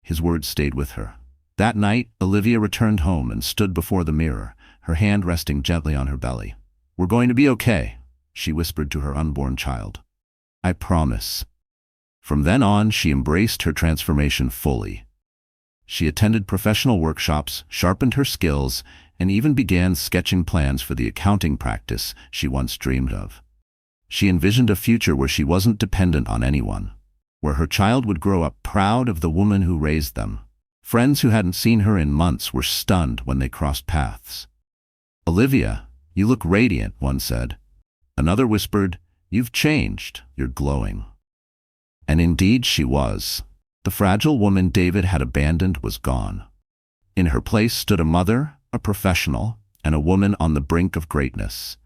His words stayed with her. That night, Olivia returned home and stood before the mirror, her hand resting gently on her belly. "We're going to be okay," she whispered to her unborn child. "I promise." From then on, she embraced her transformation fully. She attended professional workshops, sharpened her skills, and even began sketching plans for the accounting practice she once dreamed of. She envisioned a future where she wasn't dependent on anyone, where her child would grow up proud of the woman who raised them. Friends who hadn't seen her in months were stunned when they crossed paths. "Olivia, you look radiant," one said. Another whispered, "You've changed, you're glowing." And indeed she was. The fragile woman David had abandoned was gone. In her place stood a mother, a professional, and a woman on the brink of greatness.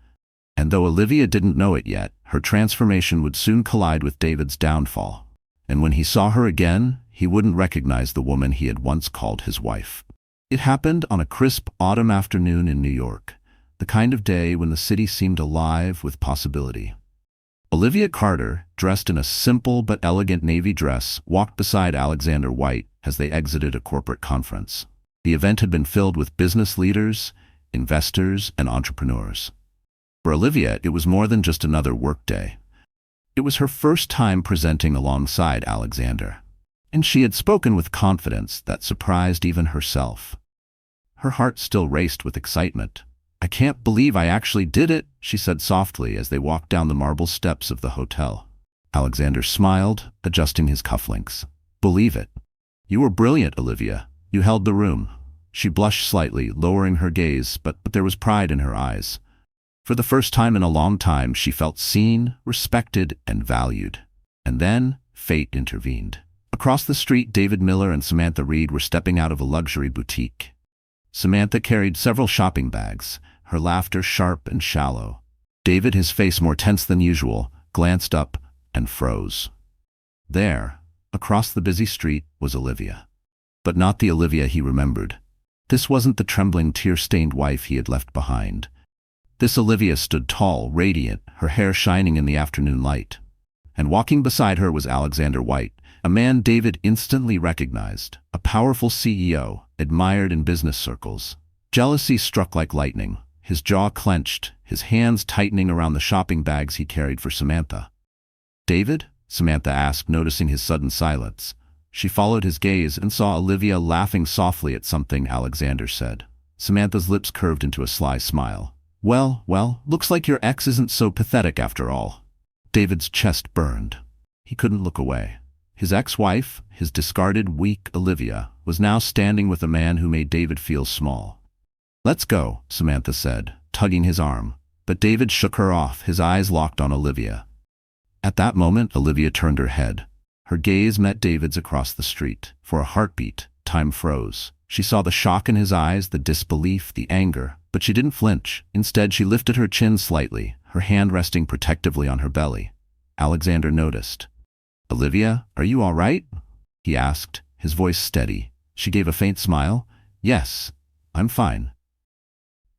And though Olivia didn't know it yet, her transformation would soon collide with David's downfall. And when he saw her again, he wouldn't recognize the woman he had once called his wife. It happened on a crisp autumn afternoon in New York, the kind of day when the city seemed alive with possibility. Olivia Carter, dressed in a simple but elegant navy dress, walked beside Alexander White as they exited a corporate conference. The event had been filled with business leaders, investors, and entrepreneurs. For Olivia, it was more than just another workday. It was her first time presenting alongside Alexander, and she had spoken with confidence that surprised even herself. Her heart still raced with excitement. "I can't believe I actually did it," she said softly as they walked down the marble steps of the hotel. Alexander smiled, adjusting his cufflinks. "Believe it. You were brilliant, Olivia. You held the room." She blushed slightly, lowering her gaze, but there was pride in her eyes. For the first time in a long time, she felt seen, respected, and valued. And then, fate intervened. Across the street, David Miller and Samantha Reed were stepping out of a luxury boutique. Samantha carried several shopping bags, her laughter sharp and shallow. David, his face more tense than usual, glanced up and froze. There, across the busy street, was Olivia. But not the Olivia he remembered. This wasn't the trembling, tear-stained wife he had left behind. This Olivia stood tall, radiant, her hair shining in the afternoon light. And walking beside her was Alexander White, a man David instantly recognized, a powerful CEO, admired in business circles. Jealousy struck like lightning, his jaw clenched, his hands tightening around the shopping bags he carried for Samantha. "David?" Samantha asked, noticing his sudden silence. She followed his gaze and saw Olivia laughing softly at something Alexander said. Samantha's lips curved into a sly smile. Well, looks like your ex isn't so pathetic after all." David's chest burned. He couldn't look away. His ex-wife, his discarded, weak Olivia, was now standing with a man who made David feel small. "Let's go," Samantha said, tugging his arm. But David shook her off, his eyes locked on Olivia. At that moment, Olivia turned her head. Her gaze met David's across the street. For a heartbeat, time froze. She saw the shock in his eyes, the disbelief, the anger, but she didn't flinch. Instead, she lifted her chin slightly, her hand resting protectively on her belly. Alexander noticed. "Olivia, are you all right?" he asked, his voice steady. She gave a faint smile. "Yes, I'm fine."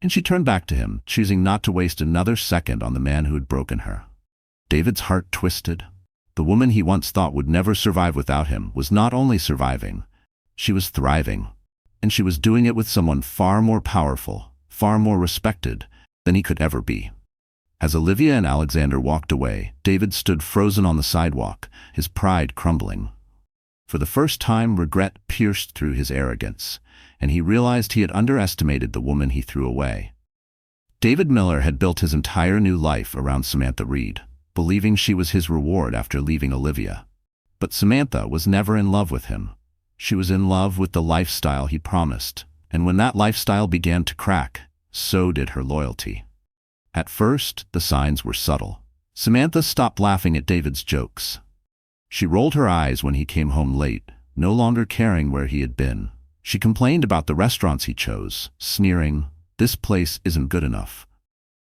And she turned back to him, choosing not to waste another second on the man who had broken her. David's heart twisted. The woman he once thought would never survive without him was not only surviving, she was thriving. And she was doing it with someone far more powerful, far more respected than he could ever be. As Olivia and Alexander walked away, David stood frozen on the sidewalk, his pride crumbling. For the first time, regret pierced through his arrogance, and he realized he had underestimated the woman he threw away. David Miller had built his entire new life around Samantha Reed, believing she was his reward after leaving Olivia. But Samantha was never in love with him. She was in love with the lifestyle he promised, and when that lifestyle began to crack, so did her loyalty. At first, the signs were subtle. Samantha stopped laughing at David's jokes. She rolled her eyes when he came home late, no longer caring where he had been. She complained about the restaurants he chose, sneering, "This place isn't good enough.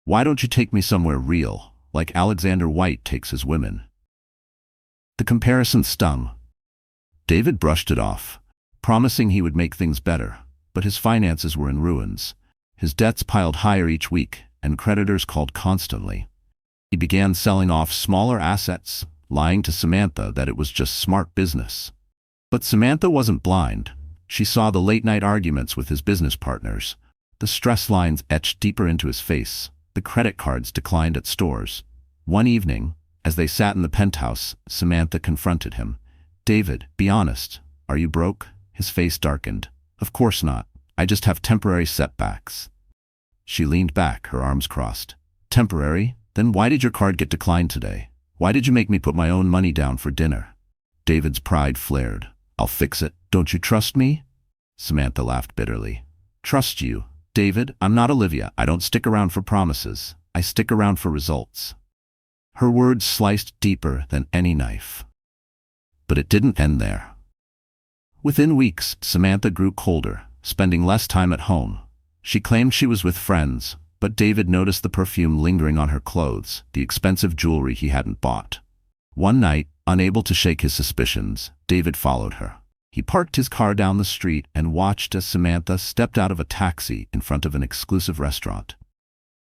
Why don't you take me somewhere real, like Alexander White takes his women?" The comparison stung. David brushed it off, promising he would make things better, but his finances were in ruins. His debts piled higher each week, and creditors called constantly. He began selling off smaller assets, lying to Samantha that it was just smart business. But Samantha wasn't blind. She saw the late-night arguments with his business partners. The stress lines etched deeper into his face. The credit cards declined at stores. One evening, as they sat in the penthouse, Samantha confronted him. "David, be honest. Are you broke?" His face darkened. "Of course not. I just have temporary setbacks." She leaned back, her arms crossed. "Temporary? Then why did your card get declined today? Why did you make me put my own money down for dinner?" David's pride flared. "I'll fix it. Don't you trust me?" Samantha laughed bitterly. Trust you, David, I'm not Olivia. I don't stick around for promises. I stick around for results. Her words sliced deeper than any knife. But it didn't end there. Within weeks, Samantha grew colder, spending less time at home. She claimed she was with friends, but David noticed the perfume lingering on her clothes, the expensive jewelry he hadn't bought. One night, unable to shake his suspicions, David followed her. He parked his car down the street and watched as Samantha stepped out of a taxi in front of an exclusive restaurant.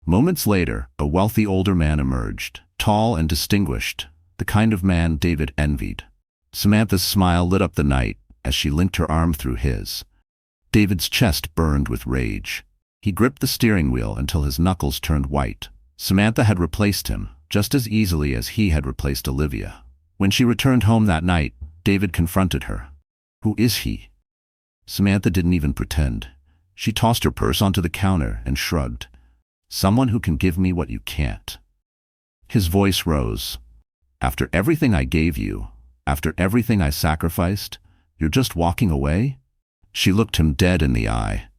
Moments later, a wealthy older man emerged, tall and distinguished, the kind of man David envied. Samantha's smile lit up the night as she linked her arm through his. David's chest burned with rage. He gripped the steering wheel until his knuckles turned white. Samantha had replaced him, just as easily as he had replaced Olivia. When she returned home that night, David confronted her. Who is he? Samantha didn't even pretend. She tossed her purse onto the counter and shrugged. Someone who can give me what you can't. His voice rose. After everything I gave you, after everything I sacrificed, you're just walking away? She looked him dead in the eye.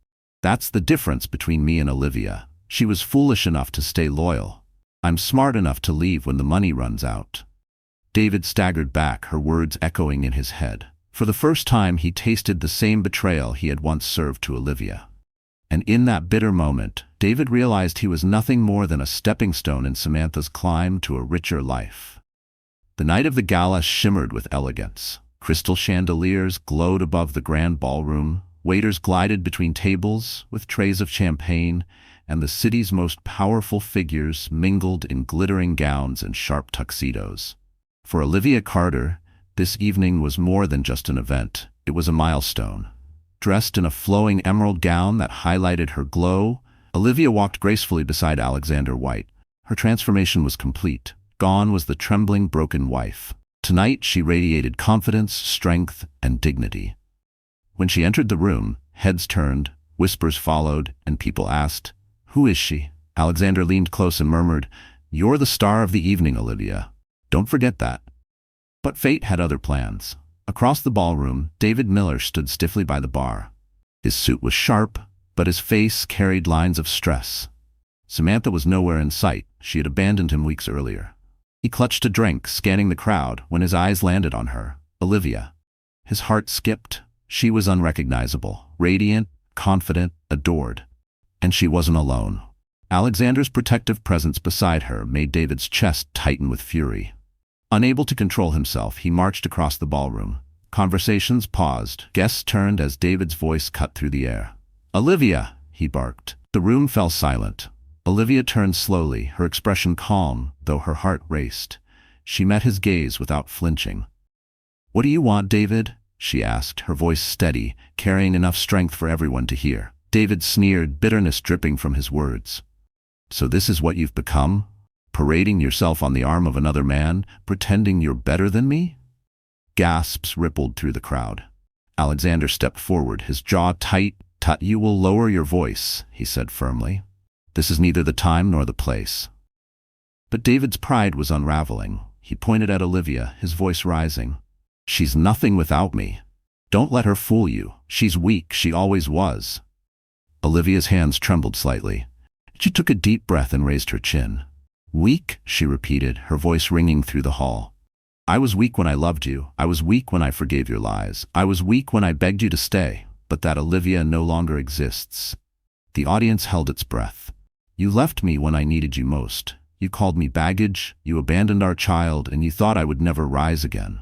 That's the difference between me and Olivia. She was foolish enough to stay loyal. I'm smart enough to leave when the money runs out. David staggered back, her words echoing in his head. For the first time, he tasted the same betrayal he had once served to Olivia. And in that bitter moment, David realized he was nothing more than a stepping stone in Samantha's climb to a richer life. The night of the gala shimmered with elegance. Crystal chandeliers glowed above the grand ballroom, waiters glided between tables with trays of champagne, and the city's most powerful figures mingled in glittering gowns and sharp tuxedos. For Olivia Carter, this evening was more than just an event. It was a milestone. Dressed in a flowing emerald gown that highlighted her glow, Olivia walked gracefully beside Alexander White. Her transformation was complete. Gone was the trembling, broken wife. Tonight she radiated confidence, strength, and dignity. When she entered the room, heads turned, whispers followed, and people asked, "Who is she?" Alexander leaned close and murmured, "You're the star of the evening, Olivia. Don't forget that." But fate had other plans. Across the ballroom, David Miller stood stiffly by the bar. His suit was sharp, but his face carried lines of stress. Samantha was nowhere in sight. She had abandoned him weeks earlier. He clutched a drink, scanning the crowd, when his eyes landed on her, Olivia. His heart skipped. She was unrecognizable, radiant, confident, adored. And she wasn't alone. Alexander's protective presence beside her made David's chest tighten with fury. Unable to control himself, he marched across the ballroom. Conversations paused. Guests turned as David's voice cut through the air. "Olivia!" he barked. The room fell silent. Olivia turned slowly, her expression calm, though her heart raced. She met his gaze without flinching. "What do you want, David?" she asked, her voice steady, carrying enough strength for everyone to hear. David sneered, bitterness dripping from his words. "So this is what you've become? Parading yourself on the arm of another man, pretending you're better than me?" Gasps rippled through the crowd. Alexander stepped forward, his jaw tight. "Tut, you will lower your voice," he said firmly. "This is neither the time nor the place." But David's pride was unraveling. He pointed at Olivia, his voice rising. "She's nothing without me. Don't let her fool you. She's weak, she always was." Olivia's hands trembled slightly. She took a deep breath and raised her chin. "Weak?" she repeated, her voice ringing through the hall. "I was weak when I loved you. I was weak when I forgave your lies. I was weak when I begged you to stay. But that Olivia no longer exists." The audience held its breath. "You left me when I needed you most. You called me baggage, you abandoned our child, and you thought I would never rise again.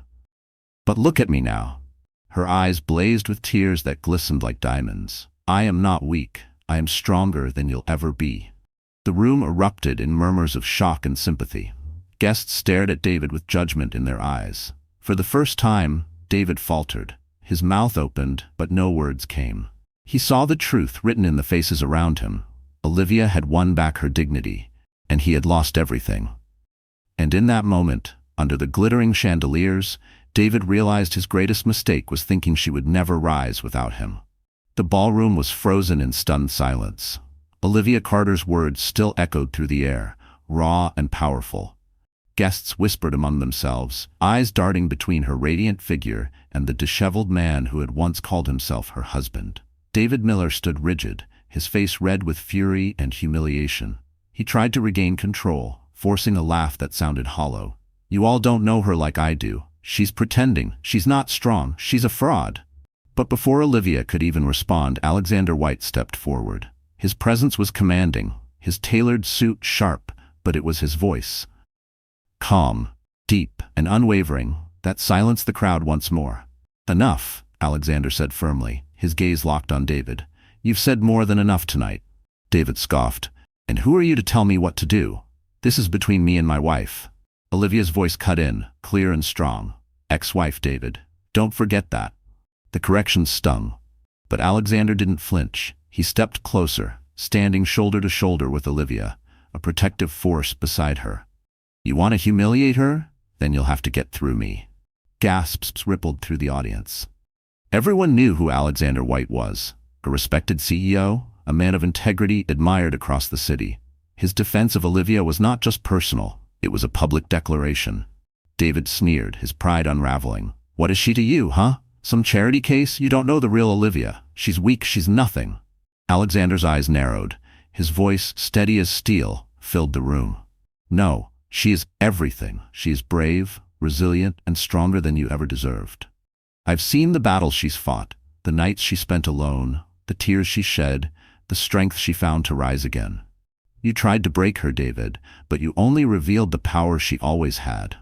But look at me now." Her eyes blazed with tears that glistened like diamonds. "I am not weak. I am stronger than you'll ever be." The room erupted in murmurs of shock and sympathy. Guests stared at David with judgment in their eyes. For the first time, David faltered. His mouth opened, but no words came. He saw the truth written in the faces around him. Olivia had won back her dignity, and he had lost everything. And in that moment, under the glittering chandeliers, David realized his greatest mistake was thinking she would never rise without him. The ballroom was frozen in stunned silence. Olivia Carter's words still echoed through the air, raw and powerful. Guests whispered among themselves, eyes darting between her radiant figure and the disheveled man who had once called himself her husband. David Miller stood rigid, his face red with fury and humiliation. He tried to regain control, forcing a laugh that sounded hollow. "You all don't know her like I do. She's pretending. She's not strong. She's a fraud." But before Olivia could even respond, Alexander White stepped forward. His presence was commanding, his tailored suit sharp, but it was his voice, calm, deep, and unwavering, that silenced the crowd once more. "Enough," Alexander said firmly, his gaze locked on David. "You've said more than enough tonight." David scoffed. "And who are you to tell me what to do? This is between me and my wife." Olivia's voice cut in, clear and strong. "Ex-wife, David. Don't forget that." The correction stung. But Alexander didn't flinch. He stepped closer, standing shoulder to shoulder with Olivia, a protective force beside her. "You want to humiliate her? Then you'll have to get through me." Gasps rippled through the audience. Everyone knew who Alexander White was, a respected CEO, a man of integrity admired across the city. His defense of Olivia was not just personal, it was a public declaration. David sneered, his pride unraveling. "What is she to you, huh? Some charity case? You don't know the real Olivia. She's weak, she's nothing." Alexander's eyes narrowed. His voice, steady as steel, filled the room. "No, she is everything. She is brave, resilient, and stronger than you ever deserved. I've seen the battles she's fought, the nights she spent alone, the tears she shed, the strength she found to rise again. You tried to break her, David, but you only revealed the power she always had."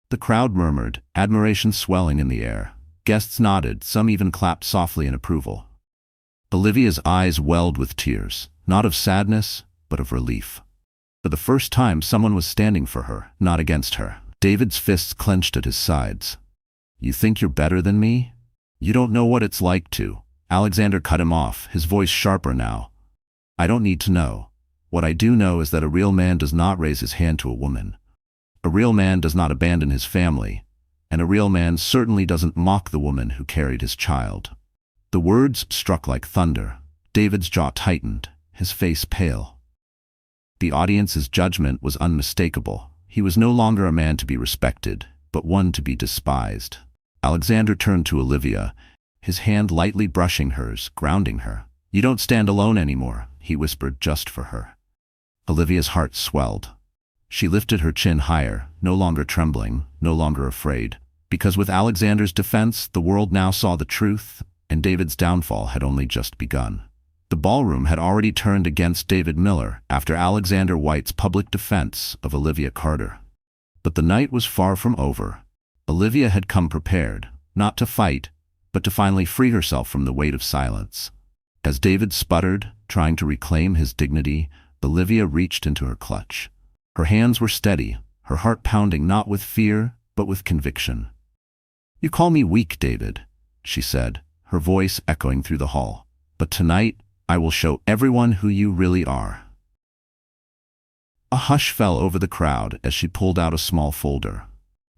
The crowd murmured, admiration swelling in the air. Guests nodded, some even clapped softly in approval. Olivia's eyes welled with tears, not of sadness, but of relief. For the first time, someone was standing for her, not against her. David's fists clenched at his sides. "You think you're better than me? You don't know what it's like to." Alexander cut him off, his voice sharper now. "I don't need to know. What I do know is that a real man does not raise his hand to a woman. A real man does not abandon his family, and a real man certainly doesn't mock the woman who carried his child." The words struck like thunder. David's jaw tightened, his face pale. The audience's judgment was unmistakable. He was no longer a man to be respected, but one to be despised. Alexander turned to Olivia, his hand lightly brushing hers, grounding her. "You don't stand alone anymore," he whispered just for her. Olivia's heart swelled. She lifted her chin higher, no longer trembling, no longer afraid. Because with Alexander's defense, the world now saw the truth, and David's downfall had only just begun. The ballroom had already turned against David Miller after Alexander White's public defense of Olivia Carter. But the night was far from over. Olivia had come prepared, not to fight, but to finally free herself from the weight of silence. As David sputtered, trying to reclaim his dignity, Olivia reached into her clutch. Her hands were steady, her heart pounding not with fear, but with conviction. "You call me weak, David," she said, her voice echoing through the hall. "But tonight, I will show everyone who you really are." A hush fell over the crowd as she pulled out a small folder.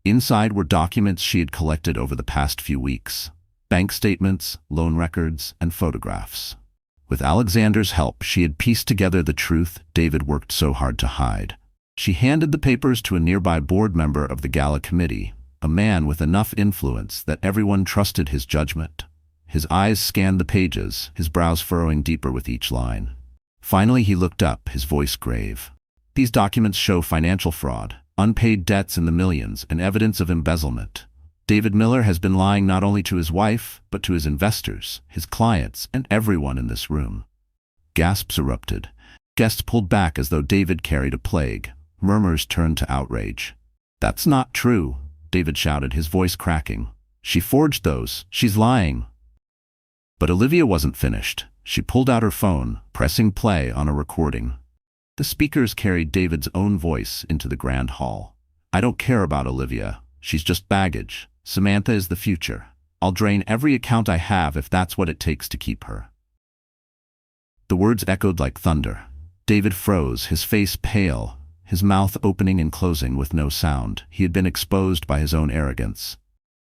Inside were documents she had collected over the past few weeks. Bank statements, loan records, and photographs. With Alexander's help, she had pieced together the truth David worked so hard to hide. She handed the papers to a nearby board member of the gala committee, a man with enough influence that everyone trusted his judgment. His eyes scanned the pages, his brows furrowing deeper with each line. Finally he looked up, his voice grave. "These documents show financial fraud, unpaid debts in the millions, and evidence of embezzlement. David Miller has been lying not only to his wife, but to his investors, his clients, and everyone in this room." Gasps erupted. Guests pulled back as though David carried a plague. Murmurs turned to outrage. "That's not true," David shouted, his voice cracking. "She forged those. She's lying." But Olivia wasn't finished. She pulled out her phone, pressing play on a recording. The speakers carried David's own voice into the grand hall. "I don't care about Olivia. She's just baggage. Samantha is the future. I'll drain every account I have if that's what it takes to keep her." The words echoed like thunder. David froze, his face pale, his mouth opening and closing with no sound. He had been exposed by his own arrogance.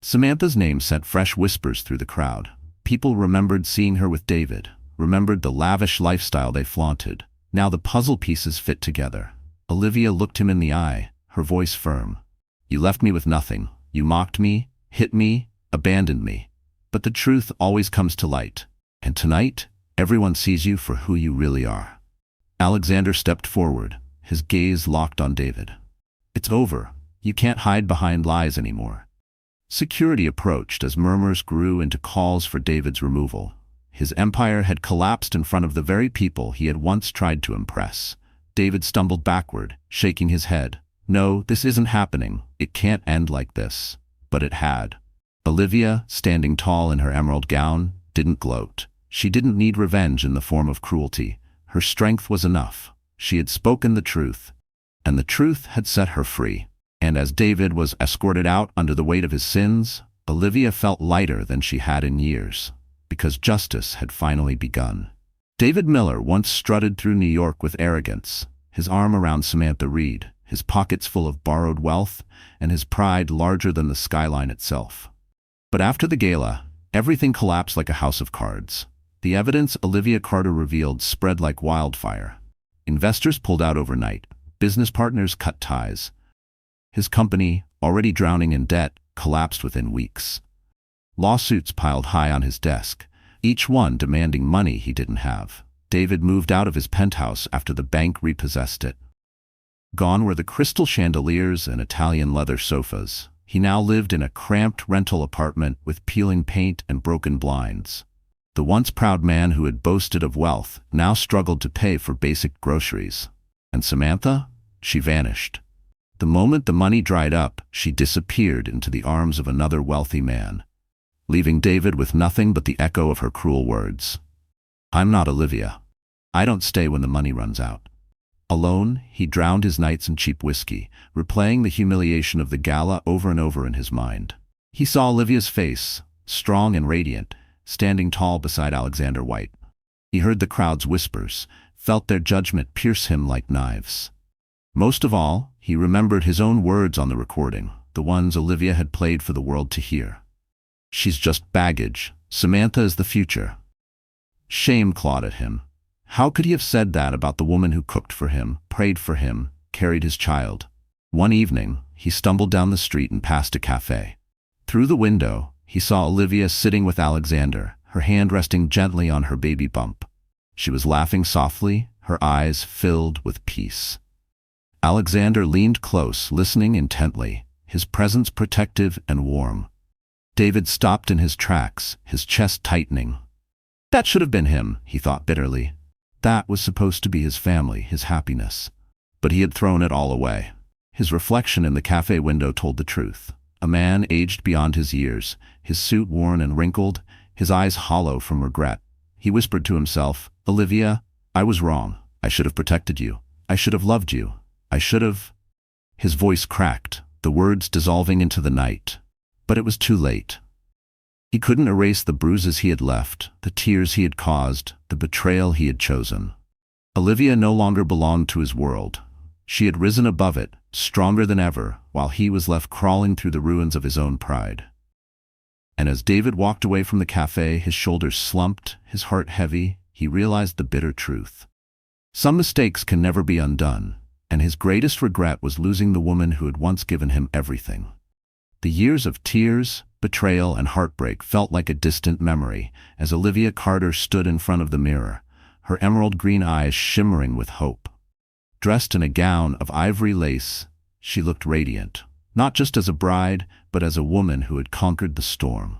Samantha's name sent fresh whispers through the crowd. People remembered seeing her with David, remembered the lavish lifestyle they flaunted. Now the puzzle pieces fit together. Olivia looked him in the eye, her voice firm. "You left me with nothing. You mocked me, hit me, abandoned me. But the truth always comes to light. And tonight, everyone sees you for who you really are." Alexander stepped forward, his gaze locked on David. "It's over. You can't hide behind lies anymore." Security approached as murmurs grew into calls for David's removal. His empire had collapsed in front of the very people he had once tried to impress. David stumbled backward, shaking his head. "No, this isn't happening. It can't end like this." But it had. Olivia, standing tall in her emerald gown, didn't gloat. She didn't need revenge in the form of cruelty. Her strength was enough. She had spoken the truth, and the truth had set her free. And as David was escorted out under the weight of his sins, Olivia felt lighter than she had in years, because justice had finally begun. David Miller once strutted through New York with arrogance, his arm around Samantha Reed, his pockets full of borrowed wealth, and his pride larger than the skyline itself. But after the gala, everything collapsed like a house of cards. The evidence Olivia Carter revealed spread like wildfire. Investors pulled out overnight. Business partners cut ties. His company, already drowning in debt, collapsed within weeks. Lawsuits piled high on his desk, each one demanding money he didn't have. David moved out of his penthouse after the bank repossessed it. Gone were the crystal chandeliers and Italian leather sofas. He now lived in a cramped rental apartment with peeling paint and broken blinds. The once proud man who had boasted of wealth now struggled to pay for basic groceries. And Samantha? She vanished. The moment the money dried up, she disappeared into the arms of another wealthy man, leaving David with nothing but the echo of her cruel words. "I'm not Olivia. I don't stay when the money runs out." Alone, he drowned his nights in cheap whiskey, replaying the humiliation of the gala over and over in his mind. He saw Olivia's face, strong and radiant, standing tall beside Alexander White. He heard the crowd's whispers, felt their judgment pierce him like knives. Most of all, he remembered his own words on the recording, the ones Olivia had played for the world to hear. "She's just baggage. Samantha is the future." Shame clawed at him. How could he have said that about the woman who cooked for him, prayed for him, carried his child? One evening, he stumbled down the street and passed a cafe. Through the window, he saw Olivia sitting with Alexander, her hand resting gently on her baby bump. She was laughing softly, her eyes filled with peace. Alexander leaned close, listening intently, his presence protective and warm. David stopped in his tracks, his chest tightening. That should have been him, he thought bitterly. That was supposed to be his family, his happiness. But he had thrown it all away. His reflection in the cafe window told the truth. A man aged beyond his years, his suit worn and wrinkled, his eyes hollow from regret. He whispered to himself, "Olivia, I was wrong. I should have protected you. I should have loved you. I should have—" His voice cracked, the words dissolving into the night. But it was too late. He couldn't erase the bruises he had left, the tears he had caused, the betrayal he had chosen. Olivia no longer belonged to his world. She had risen above it, stronger than ever, while he was left crawling through the ruins of his own pride. And as David walked away from the cafe, his shoulders slumped, his heart heavy, he realized the bitter truth. Some mistakes can never be undone, and his greatest regret was losing the woman who had once given him everything. The years of tears, betrayal, and heartbreak felt like a distant memory as Olivia Carter stood in front of the mirror, her emerald green eyes shimmering with hope. Dressed in a gown of ivory lace, she looked radiant, not just as a bride, but as a woman who had conquered the storm.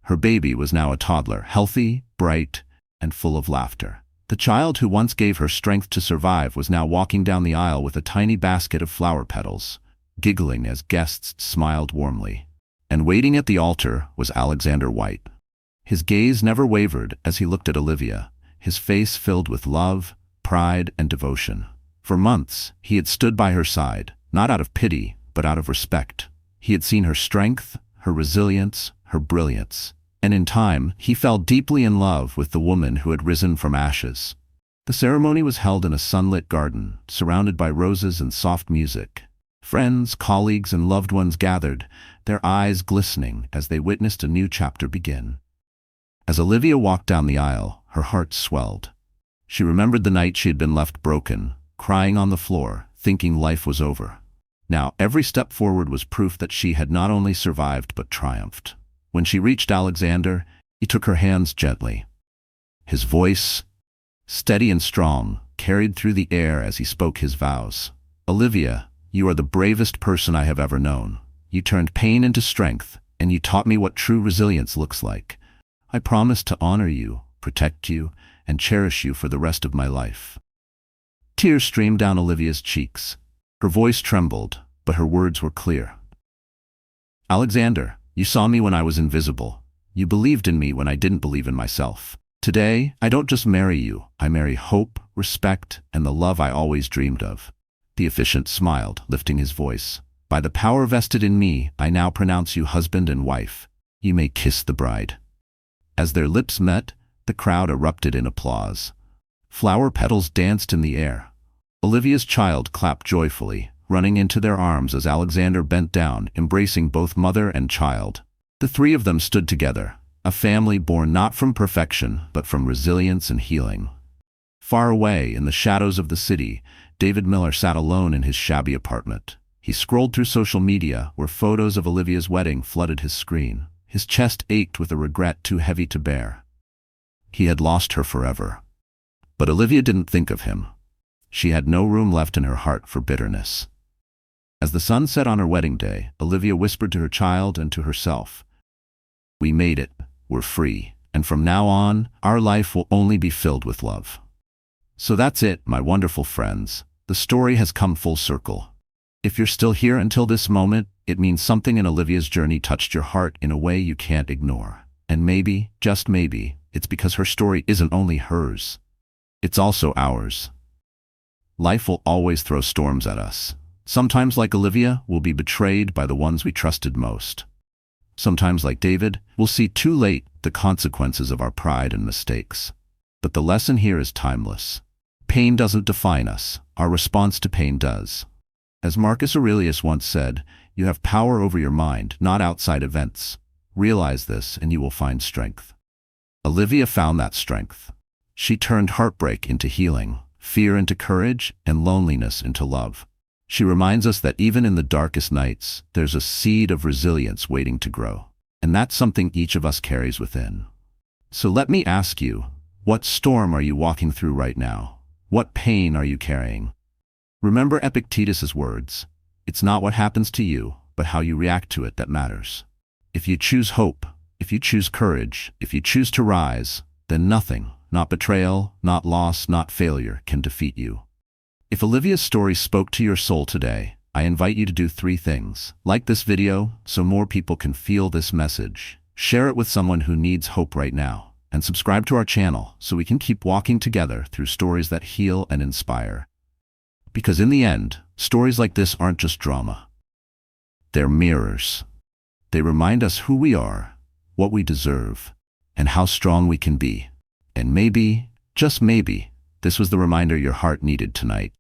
Her baby was now a toddler, healthy, bright, and full of laughter. The child who once gave her strength to survive was now walking down the aisle with a tiny basket of flower petals, giggling as guests smiled warmly. And waiting at the altar was Alexander White. His gaze never wavered as he looked at Olivia, his face filled with love, pride, and devotion. For months, he had stood by her side, not out of pity, but out of respect. He had seen her strength, her resilience, her brilliance. And in time, he fell deeply in love with the woman who had risen from ashes. The ceremony was held in a sunlit garden, surrounded by roses and soft music. Friends, colleagues, and loved ones gathered, their eyes glistening as they witnessed a new chapter begin. As Olivia walked down the aisle, her heart swelled. She remembered the night she had been left broken, crying on the floor, thinking life was over. Now, every step forward was proof that she had not only survived but triumphed. When she reached Alexander, he took her hands gently. His voice, steady and strong, carried through the air as he spoke his vows. "Olivia, you are the bravest person I have ever known. You turned pain into strength, and you taught me what true resilience looks like. I promise to honor you, protect you, and cherish you for the rest of my life." Tears streamed down Olivia's cheeks. Her voice trembled, but her words were clear. "Alexander, you saw me when I was invisible. You believed in me when I didn't believe in myself. Today, I don't just marry you, I marry hope, respect, and the love I always dreamed of." The officiant smiled, lifting his voice. "By the power vested in me, I now pronounce you husband and wife. You may kiss the bride." As their lips met, the crowd erupted in applause. Flower petals danced in the air. Olivia's child clapped joyfully, running into their arms as Alexander bent down, embracing both mother and child. The three of them stood together, a family born not from perfection, but from resilience and healing. Far away, in the shadows of the city, David Miller sat alone in his shabby apartment. He scrolled through social media, where photos of Olivia's wedding flooded his screen. His chest ached with a regret too heavy to bear. He had lost her forever. But Olivia didn't think of him. She had no room left in her heart for bitterness. As the sun set on her wedding day, Olivia whispered to her child and to herself, "We made it, we're free, and from now on, our life will only be filled with love." So that's it, my wonderful friends. The story has come full circle. If you're still here until this moment, it means something in Olivia's journey touched your heart in a way you can't ignore. And maybe, just maybe, it's because her story isn't only hers. It's also ours. Life will always throw storms at us. Sometimes, like Olivia, we'll be betrayed by the ones we trusted most. Sometimes, like David, we'll see too late the consequences of our pride and mistakes. But the lesson here is timeless. Pain doesn't define us. Our response to pain does. As Marcus Aurelius once said, you have power over your mind, not outside events. Realize this and you will find strength. Olivia found that strength. She turned heartbreak into healing, fear into courage, and loneliness into love. She reminds us that even in the darkest nights, there's a seed of resilience waiting to grow. And that's something each of us carries within. So let me ask you, what storm are you walking through right now? What pain are you carrying? Remember Epictetus's words, "It's not what happens to you, but how you react to it that matters." If you choose hope, if you choose courage, if you choose to rise, then nothing, not betrayal, not loss, not failure, can defeat you. If Olivia's story spoke to your soul today, I invite you to do 3 things. Like this video so more people can feel this message. Share it with someone who needs hope right now. And subscribe to our channel so we can keep walking together through stories that heal and inspire. Because in the end, stories like this aren't just drama. They're mirrors. They remind us who we are, what we deserve, and how strong we can be. And maybe, just maybe, this was the reminder your heart needed tonight.